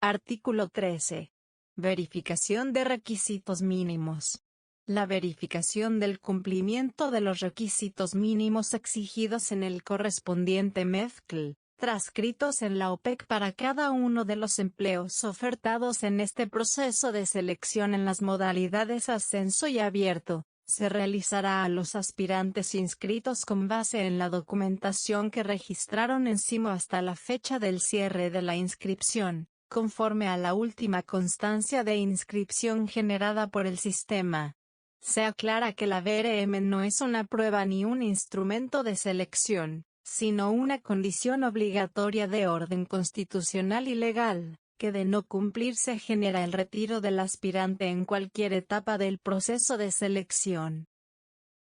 Artículo 13. Verificación de requisitos mínimos. La verificación del cumplimiento de los requisitos mínimos exigidos en el correspondiente MEFCL, transcritos en la OPEC para cada uno de los empleos ofertados en este proceso de selección en las modalidades ascenso y abierto, se realizará a los aspirantes inscritos con base en la documentación que registraron en CIMO hasta la fecha del cierre de la inscripción, conforme a la última constancia de inscripción generada por el sistema. Se aclara que la VRM no es una prueba ni un instrumento de selección, sino una condición obligatoria de orden constitucional y legal, que de no cumplirse genera el retiro del aspirante en cualquier etapa del proceso de selección.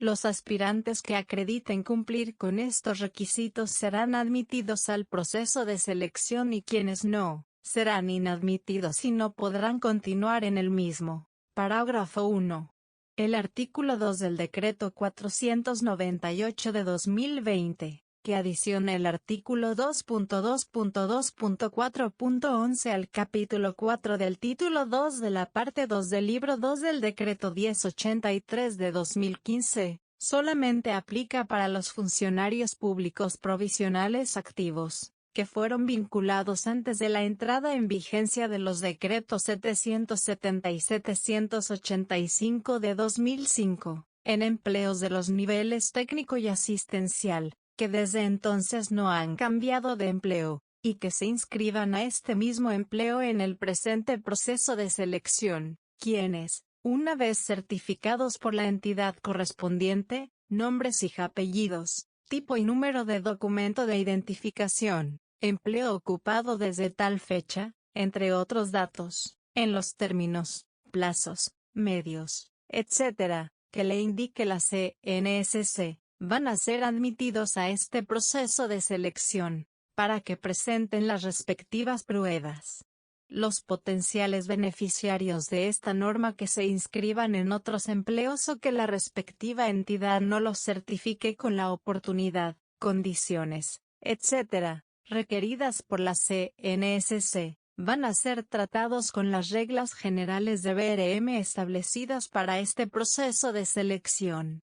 Los aspirantes que acrediten cumplir con estos requisitos serán admitidos al proceso de selección y quienes no, serán inadmitidos y no podrán continuar en el mismo. Parágrafo 1. El artículo 2 del Decreto 498 de 2020, que adiciona el artículo 2.2.2.4.11 al capítulo 4 del título 2 de la parte 2 del libro 2 del Decreto 1083 de 2015, solamente aplica para los funcionarios públicos provisionales activos, que fueron vinculados antes de la entrada en vigencia de los decretos 770 y 785 de 2005, en empleos de los niveles técnico y asistencial, que desde entonces no han cambiado de empleo, y que se inscriban a este mismo empleo en el presente proceso de selección, quienes, una vez certificados por la entidad correspondiente, nombres y apellidos, tipo y número de documento de identificación, empleo ocupado desde tal fecha, entre otros datos, en los términos, plazos, medios, etc., que le indique la CNSC, van a ser admitidos a este proceso de selección, para que presenten las respectivas pruebas. Los potenciales beneficiarios de esta norma que se inscriban en otros empleos o que la respectiva entidad no los certifique con la oportunidad, condiciones, etc., requeridas por la CNSC, van a ser tratados con las reglas generales de VRM establecidas para este proceso de selección.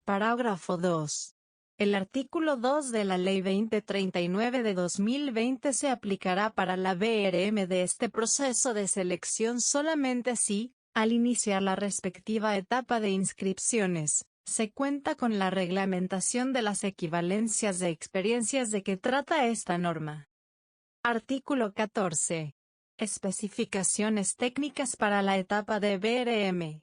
Parágrafo 2. El artículo 2 de la Ley 2039 de 2020 se aplicará para la VRM de este proceso de selección solamente si, al iniciar la respectiva etapa de inscripciones, se cuenta con la reglamentación de las equivalencias de experiencias de que trata esta norma. Artículo 14. Especificaciones técnicas para la etapa de VRM.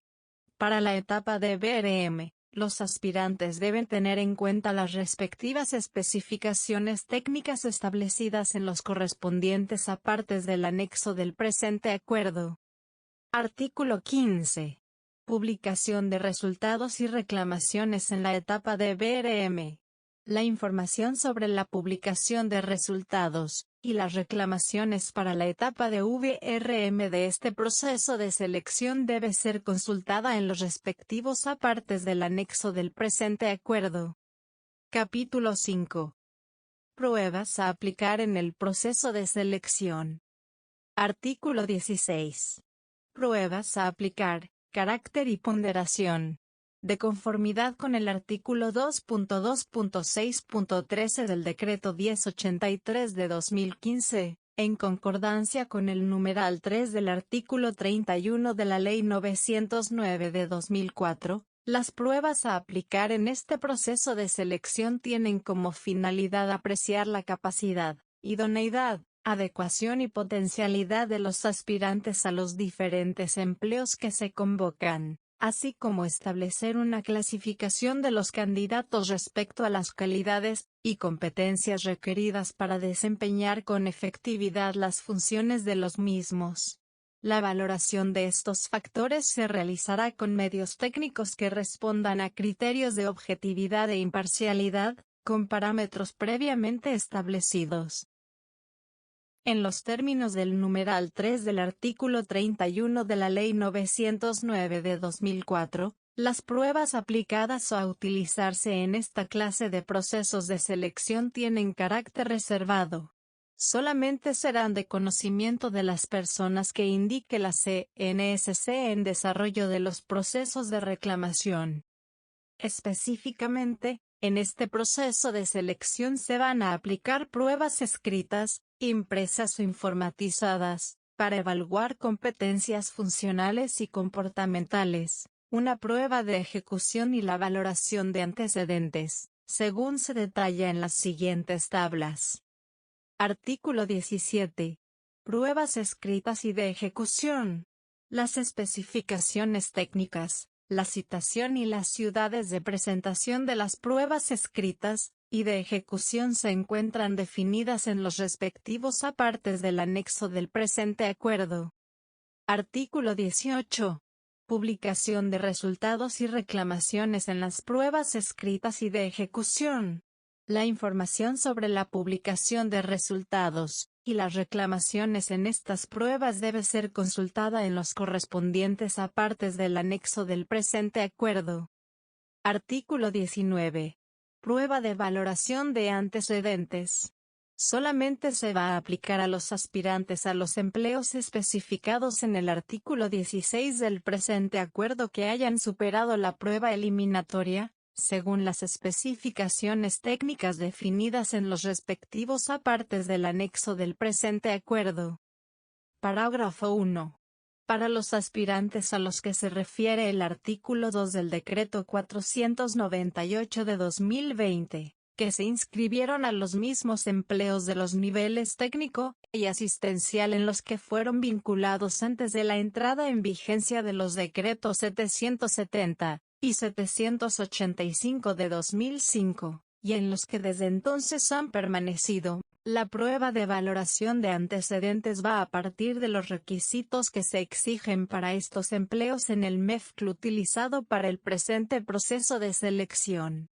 Para la etapa de VRM, los aspirantes deben tener en cuenta las respectivas especificaciones técnicas establecidas en los correspondientes apartes del anexo del presente acuerdo. Artículo 15. Publicación de resultados y reclamaciones en la etapa de VRM. La información sobre la publicación de resultados, y las reclamaciones para la etapa de VRM de este proceso de selección debe ser consultada en los respectivos apartes del anexo del presente acuerdo. Capítulo 5. Pruebas a aplicar en el proceso de selección. Artículo 16. Pruebas a aplicar, carácter y ponderación. De conformidad con el artículo 2.2.6.13 del Decreto 1083 de 2015, en concordancia con el numeral 3 del artículo 31 de la Ley 909 de 2004, las pruebas a aplicar en este proceso de selección tienen como finalidad apreciar la capacidad, idoneidad, adecuación y potencialidad de los aspirantes a los diferentes empleos que se convocan, así como establecer una clasificación de los candidatos respecto a las calidades y competencias requeridas para desempeñar con efectividad las funciones de los mismos. La valoración de estos factores se realizará con medios técnicos que respondan a criterios de objetividad e imparcialidad, con parámetros previamente establecidos. En los términos del numeral 3 del artículo 31 de la Ley 909 de 2004, las pruebas aplicadas o a utilizarse en esta clase de procesos de selección tienen carácter reservado. Solamente serán de conocimiento de las personas que indique la CNSC en desarrollo de los procesos de reclamación. Específicamente, en este proceso de selección se van a aplicar pruebas escritas, impresas o informatizadas, para evaluar competencias funcionales y comportamentales, una prueba de ejecución y la valoración de antecedentes, según se detalla en las siguientes tablas. Artículo 17. Pruebas escritas y de ejecución. Las especificaciones técnicas, la citación y las ciudades de presentación de las pruebas escritas y de ejecución se encuentran definidas en los respectivos apartes del anexo del presente acuerdo. Artículo 18. Publicación de resultados y reclamaciones en las pruebas escritas y de ejecución. La información sobre la publicación de resultados y las reclamaciones en estas pruebas debe ser consultada en los correspondientes apartes del anexo del presente acuerdo. Artículo 19. Prueba de valoración de antecedentes. Solamente se va a aplicar a los aspirantes a los empleos especificados en el artículo 16 del presente acuerdo que hayan superado la prueba eliminatoria, según las especificaciones técnicas definidas en los respectivos apartes del anexo del presente acuerdo. Parágrafo 1. Para los aspirantes a los que se refiere el artículo 2 del Decreto 498 de 2020, que se inscribieron a los mismos empleos de los niveles técnico y asistencial en los que fueron vinculados antes de la entrada en vigencia de los decretos 770 y 785 de 2005, y en los que desde entonces han permanecido, la prueba de valoración de antecedentes va a partir de los requisitos que se exigen para estos empleos en el MEFCL utilizado para el presente proceso de selección.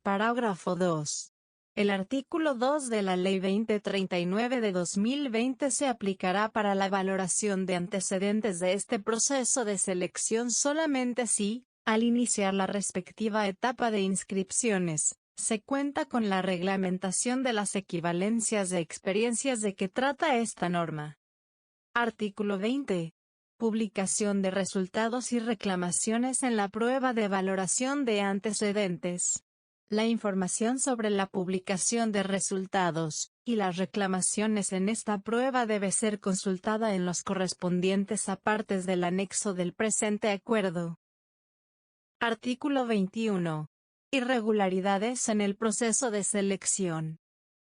Parágrafo 2. El artículo 2 de la Ley 2039 de 2020 se aplicará para la valoración de antecedentes de este proceso de selección solamente si, al iniciar la respectiva etapa de inscripciones, se cuenta con la reglamentación de las equivalencias de experiencias de que trata esta norma. Artículo 20. Publicación de resultados y reclamaciones en la prueba de valoración de antecedentes. La información sobre la publicación de resultados y las reclamaciones en esta prueba debe ser consultada en los correspondientes apartes del anexo del presente acuerdo. Artículo 21. Irregularidades en el proceso de selección.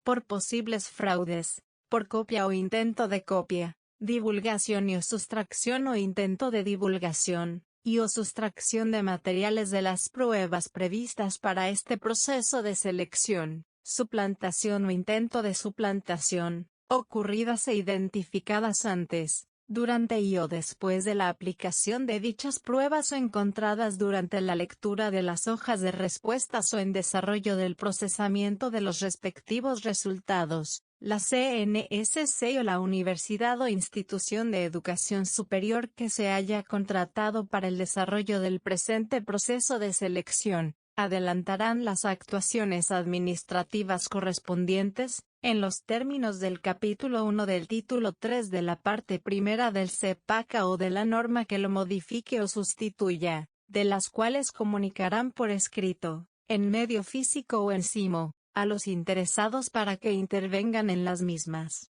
Por posibles fraudes, por copia o intento de copia, divulgación y o sustracción o intento de divulgación, y o sustracción de materiales de las pruebas previstas para este proceso de selección, suplantación o intento de suplantación, ocurridas e identificadas antes, durante y o después de la aplicación de dichas pruebas o encontradas durante la lectura de las hojas de respuestas o en desarrollo del procesamiento de los respectivos resultados, la CNSC o la universidad o institución de educación superior que se haya contratado para el desarrollo del presente proceso de selección, adelantarán las actuaciones administrativas correspondientes, en los términos del capítulo 1 del título 3 de la parte primera del CEPACA o de la norma que lo modifique o sustituya, de las cuales comunicarán por escrito, en medio físico o en SIMO, a los interesados para que intervengan en las mismas.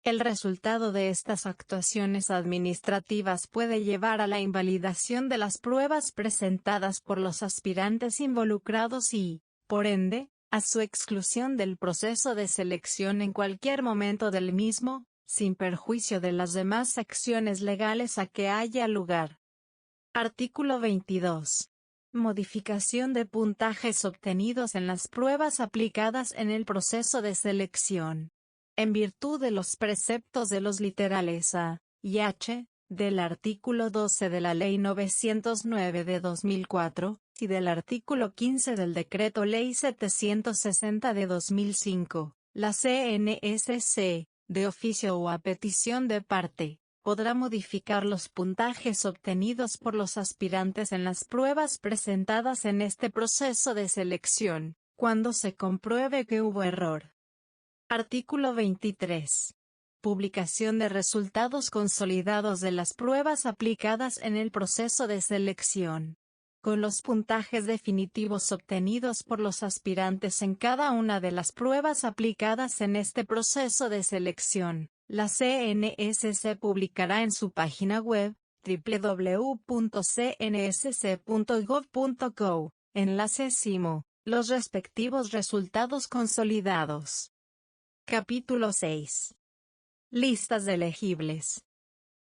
El resultado de estas actuaciones administrativas puede llevar a la invalidación de las pruebas presentadas por los aspirantes involucrados y, por ende, a su exclusión del proceso de selección en cualquier momento del mismo, sin perjuicio de las demás acciones legales a que haya lugar. Artículo 22. Modificación de puntajes obtenidos en las pruebas aplicadas en el proceso de selección. En virtud de los preceptos de los literales A y H, del artículo 12 de la Ley 909 de 2004, y del artículo 15 del Decreto Ley 760 de 2005, la CNSC, de oficio o a petición de parte, podrá modificar los puntajes obtenidos por los aspirantes en las pruebas presentadas en este proceso de selección, cuando se compruebe que hubo error. Artículo 23. Publicación de resultados consolidados de las pruebas aplicadas en el proceso de selección. Con los puntajes definitivos obtenidos por los aspirantes en cada una de las pruebas aplicadas en este proceso de selección, la CNSC publicará en su página web, www.cnsc.gov.co, enlace SIMO, los respectivos resultados consolidados. Capítulo 6. Listas de elegibles.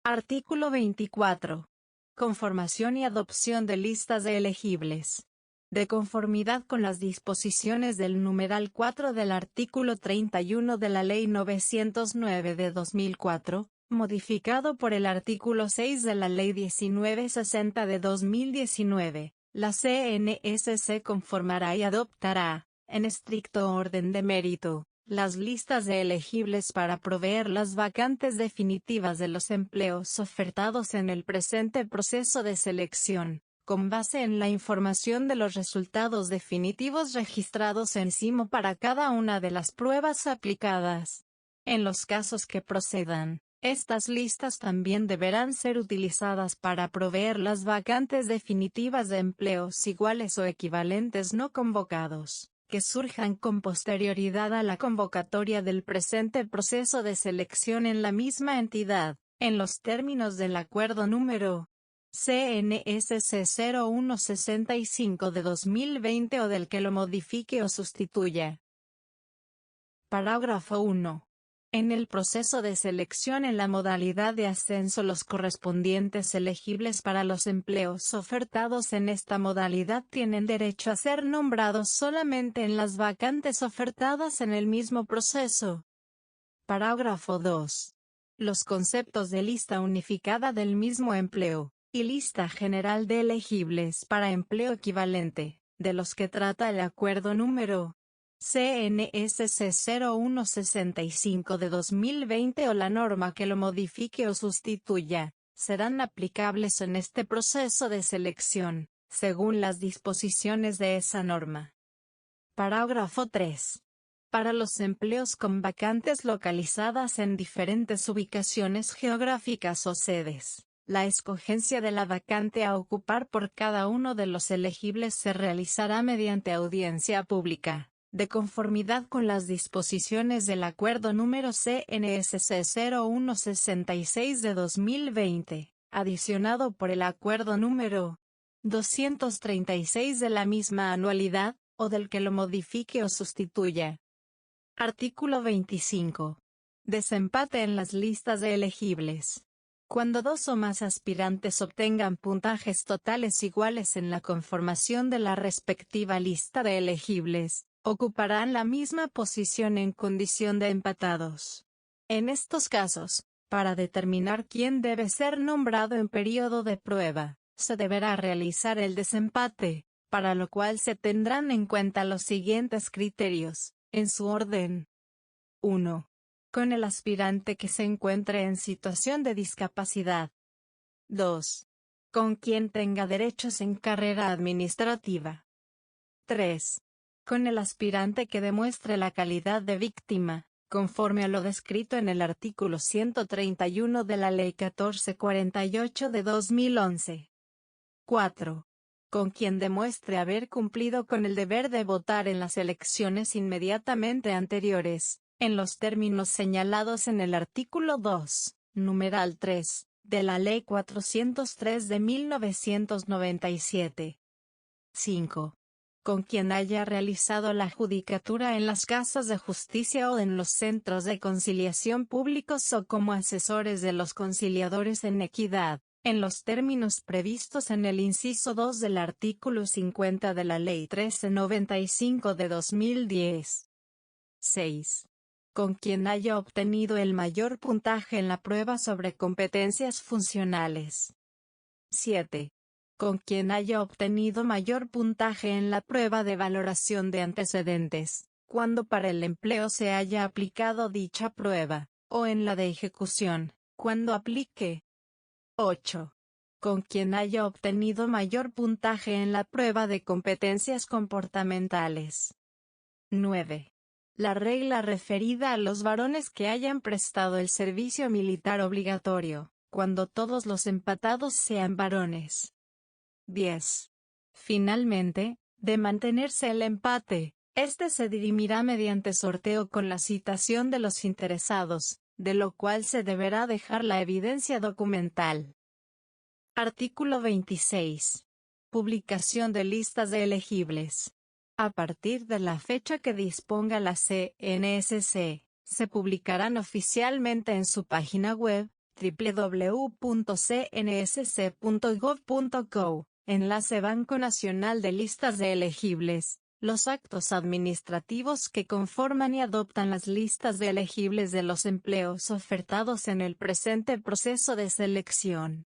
Artículo 24. Conformación y adopción de listas de elegibles. De conformidad con las disposiciones del numeral 4 del artículo 31 de la Ley 909 de 2004, modificado por el artículo 6 de la Ley 1960 de 2019, la CNSC conformará y adoptará, en estricto orden de mérito, las listas de elegibles para proveer las vacantes definitivas de los empleos ofertados en el presente proceso de selección, con base en la información de los resultados definitivos registrados en SIMO para cada una de las pruebas aplicadas. En los casos que procedan, estas listas también deberán ser utilizadas para proveer las vacantes definitivas de empleos iguales o equivalentes no convocados, que surjan con posterioridad a la convocatoria del presente proceso de selección en la misma entidad, en los términos del acuerdo número CNSC 0165 de 2020 o del que lo modifique o sustituya. Parágrafo 1. En el proceso de selección en la modalidad de ascenso, los correspondientes elegibles para los empleos ofertados en esta modalidad tienen derecho a ser nombrados solamente en las vacantes ofertadas en el mismo proceso. Parágrafo 2. Los conceptos de lista unificada del mismo empleo, y lista general de elegibles para empleo equivalente, de los que trata el acuerdo número CNSC 0165 de 2020 o la norma que lo modifique o sustituya, serán aplicables en este proceso de selección, según las disposiciones de esa norma. Parágrafo 3. Para los empleos con vacantes localizadas en diferentes ubicaciones geográficas o sedes, la escogencia de la vacante a ocupar por cada uno de los elegibles se realizará mediante audiencia pública, de conformidad con las disposiciones del acuerdo número CNSC 0166 de 2020, adicionado por el acuerdo número 236 de la misma anualidad, o del que lo modifique o sustituya. Artículo 25. Desempate en las listas de elegibles. Cuando dos o más aspirantes obtengan puntajes totales iguales en la conformación de la respectiva lista de elegibles, ocuparán la misma posición en condición de empatados. En estos casos, Para determinar quién debe ser nombrado en periodo de prueba, se deberá realizar el desempate, para lo cual se tendrán en cuenta los siguientes criterios, en su orden. 1. Con el aspirante que se encuentre en situación de discapacidad. 2. Con quien tenga derechos en carrera administrativa. 3. Con el aspirante que demuestre la calidad de víctima, conforme a lo descrito en el artículo 131 de la Ley 1448 de 2011. 4. Con quien demuestre haber cumplido con el deber de votar en las elecciones inmediatamente anteriores, en los términos señalados en el artículo 2, numeral 3, de la Ley 403 de 1997. 5. Con quien haya realizado la judicatura en las casas de justicia o en los centros de conciliación públicos o como asesores de los conciliadores en equidad, en los términos previstos en el inciso 2 del artículo 50 de la Ley 1395 de 2010. 6. Con quien haya obtenido el mayor puntaje en la prueba sobre competencias funcionales. 7. Con quien haya obtenido mayor puntaje en la prueba de valoración de antecedentes, cuando para el empleo se haya aplicado dicha prueba, o en la de ejecución, cuando aplique. 8. Con quien haya obtenido mayor puntaje en la prueba de competencias comportamentales. 9. La regla referida a los varones que hayan prestado el servicio militar obligatorio, cuando todos los empatados sean varones. 10. Finalmente, de mantenerse el empate, este se dirimirá mediante sorteo con la citación de los interesados, de lo cual se deberá dejar la evidencia documental. Artículo 26. Publicación de listas de elegibles. A partir de la fecha que disponga la CNSC, se publicarán oficialmente en su página web, www.cnsc.gov.co, enlace Banco Nacional de Listas de Elegibles, los actos administrativos que conforman y adoptan las listas de elegibles de los empleos ofertados en el presente proceso de selección.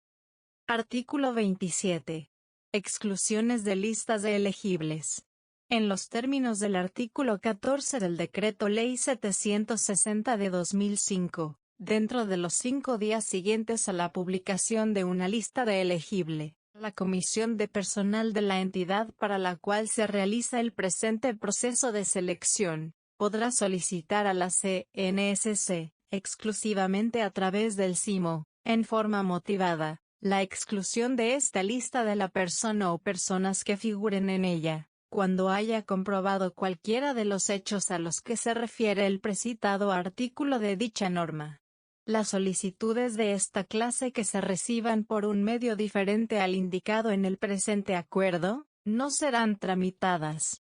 Artículo 27. Exclusiones de listas de elegibles. En los términos del artículo 14 del Decreto Ley 760 de 2005, dentro de los 5 días siguientes a la publicación de una lista de elegible, la comisión de personal de la entidad para la cual se realiza el presente proceso de selección, podrá solicitar a la CNSC, exclusivamente a través del SIMO, en forma motivada, la exclusión de esta lista de la persona o personas que figuren en ella, cuando haya comprobado cualquiera de los hechos a los que se refiere el precitado artículo de dicha norma. Las solicitudes de esta clase que se reciban por un medio diferente al indicado en el presente acuerdo, no serán tramitadas.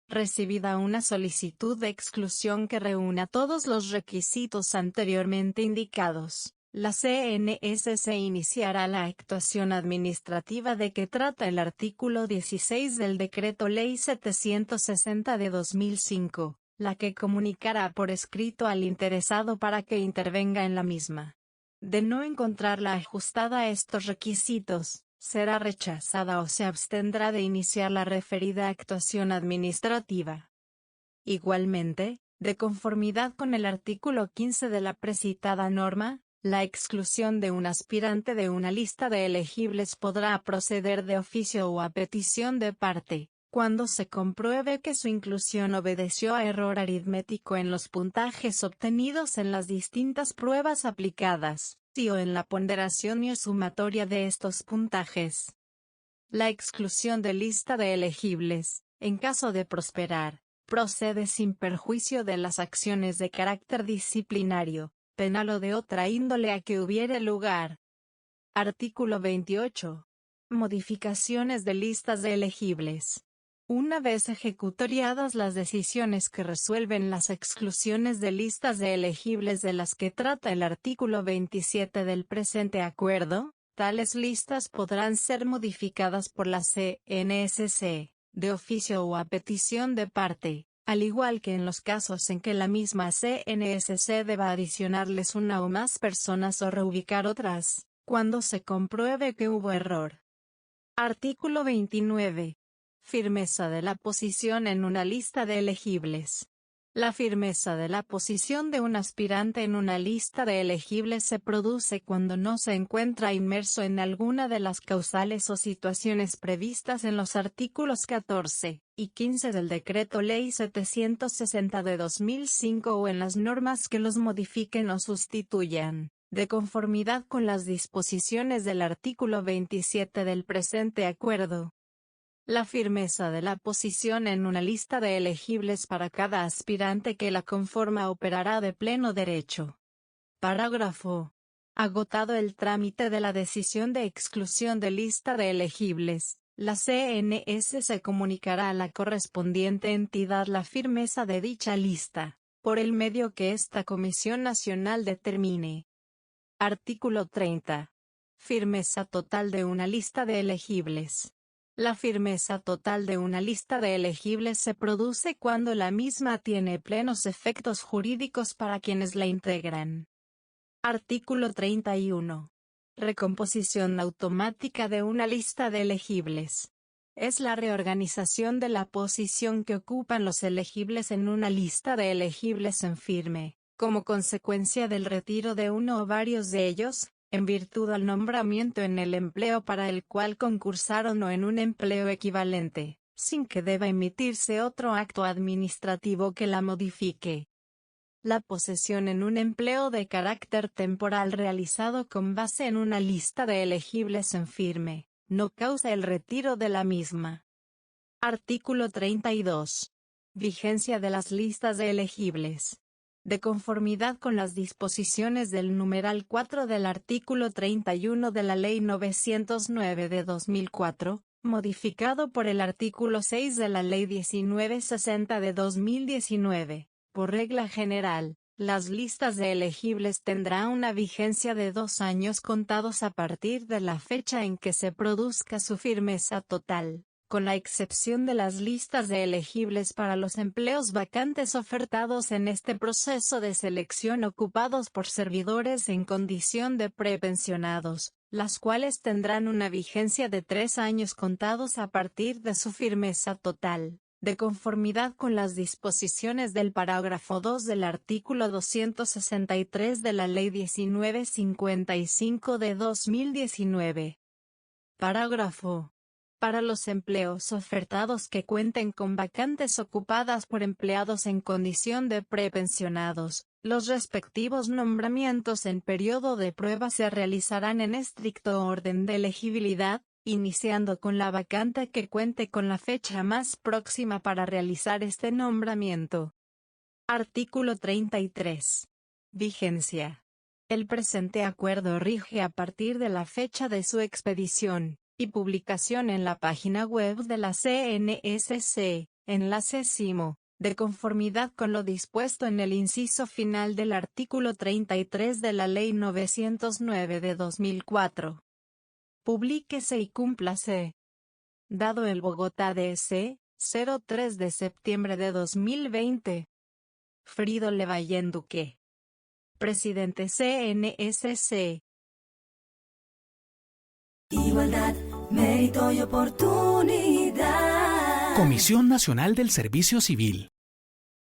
Recibida una solicitud de exclusión que reúna todos los requisitos anteriormente indicados, la CNSC iniciará la actuación administrativa de que trata el artículo 16 del Decreto Ley 760 de 2005, la que comunicará por escrito al interesado para que intervenga en la misma. De no encontrarla ajustada a estos requisitos, será rechazada o se abstendrá de iniciar la referida actuación administrativa. Igualmente, de conformidad con el artículo 15 de la precitada norma, la exclusión de un aspirante de una lista de elegibles podrá proceder de oficio o a petición de parte, cuando se compruebe que su inclusión obedeció a error aritmético en los puntajes obtenidos en las distintas pruebas aplicadas, o en la ponderación y sumatoria de estos puntajes. La exclusión de lista de elegibles, en caso de prosperar, procede sin perjuicio de las acciones de carácter disciplinario, penal o de otra índole a que hubiere lugar. Artículo 28. Modificaciones de listas de elegibles. Una vez ejecutoriadas las decisiones que resuelven las exclusiones de listas de elegibles de las que trata el artículo 27 del presente acuerdo, tales listas podrán ser modificadas por la CNSC, de oficio o a petición de parte, al igual que en los casos en que la misma CNSC deba adicionarles una o más personas o reubicar otras, cuando se compruebe que hubo error. Artículo 29. Firmeza de la posición en una lista de elegibles. La firmeza de la posición de un aspirante en una lista de elegibles se produce cuando no se encuentra inmerso en alguna de las causales o situaciones previstas en los artículos 14 y 15 del Decreto Ley 760 de 2005 o en las normas que los modifiquen o sustituyan, de conformidad con las disposiciones del artículo 27 del presente acuerdo. La firmeza de la posición en una lista de elegibles para cada aspirante que la conforma operará de pleno derecho. Parágrafo. Agotado el trámite de la decisión de exclusión de lista de elegibles, la CNSC comunicará a la correspondiente entidad la firmeza de dicha lista, por el medio que esta Comisión Nacional determine. Artículo 30. Firmeza total de una lista de elegibles. La firmeza total de una lista de elegibles se produce cuando la misma tiene plenos efectos jurídicos para quienes la integran. Artículo 31. Recomposición automática de una lista de elegibles. Es la reorganización de la posición que ocupan los elegibles en una lista de elegibles en firme, como consecuencia del retiro de uno o varios de ellos, en virtud al nombramiento en el empleo para el cual concursaron o en un empleo equivalente, sin que deba emitirse otro acto administrativo que la modifique. La posesión en un empleo de carácter temporal realizado con base en una lista de elegibles en firme, no causa el retiro de la misma. Artículo 32. Vigencia de las listas de elegibles. De conformidad con las disposiciones del numeral 4 del artículo 31 de la Ley 909 de 2004, modificado por el artículo 6 de la Ley 1960 de 2019, por regla general, las listas de elegibles tendrán una vigencia de 2 años contados a partir de la fecha en que se produzca su firmeza total, con la excepción de las listas de elegibles para los empleos vacantes ofertados en este proceso de selección ocupados por servidores en condición de prepensionados, las cuales tendrán una vigencia de 3 años contados a partir de su firmeza total, de conformidad con las disposiciones del parágrafo 2 del artículo 263 de la Ley 1955 de 2019. Parágrafo. Para los empleos ofertados que cuenten con vacantes ocupadas por empleados en condición de prepensionados, los respectivos nombramientos en periodo de prueba se realizarán en estricto orden de elegibilidad, iniciando con la vacante que cuente con la fecha más próxima para realizar este nombramiento. Artículo 33. Vigencia. El presente acuerdo rige a partir de la fecha de su expedición y publicación en la página web de la CNSC, enlace CIMO, de conformidad con lo dispuesto en el inciso final del artículo 33 de la Ley 909 de 2004. Publíquese y cúmplase. Dado el Bogotá D.C., 03 de septiembre de 2020. Frido Levayen Duque. Presidente CNSC. Igualdad, mérito y oportunidad. Comisión Nacional del Servicio Civil.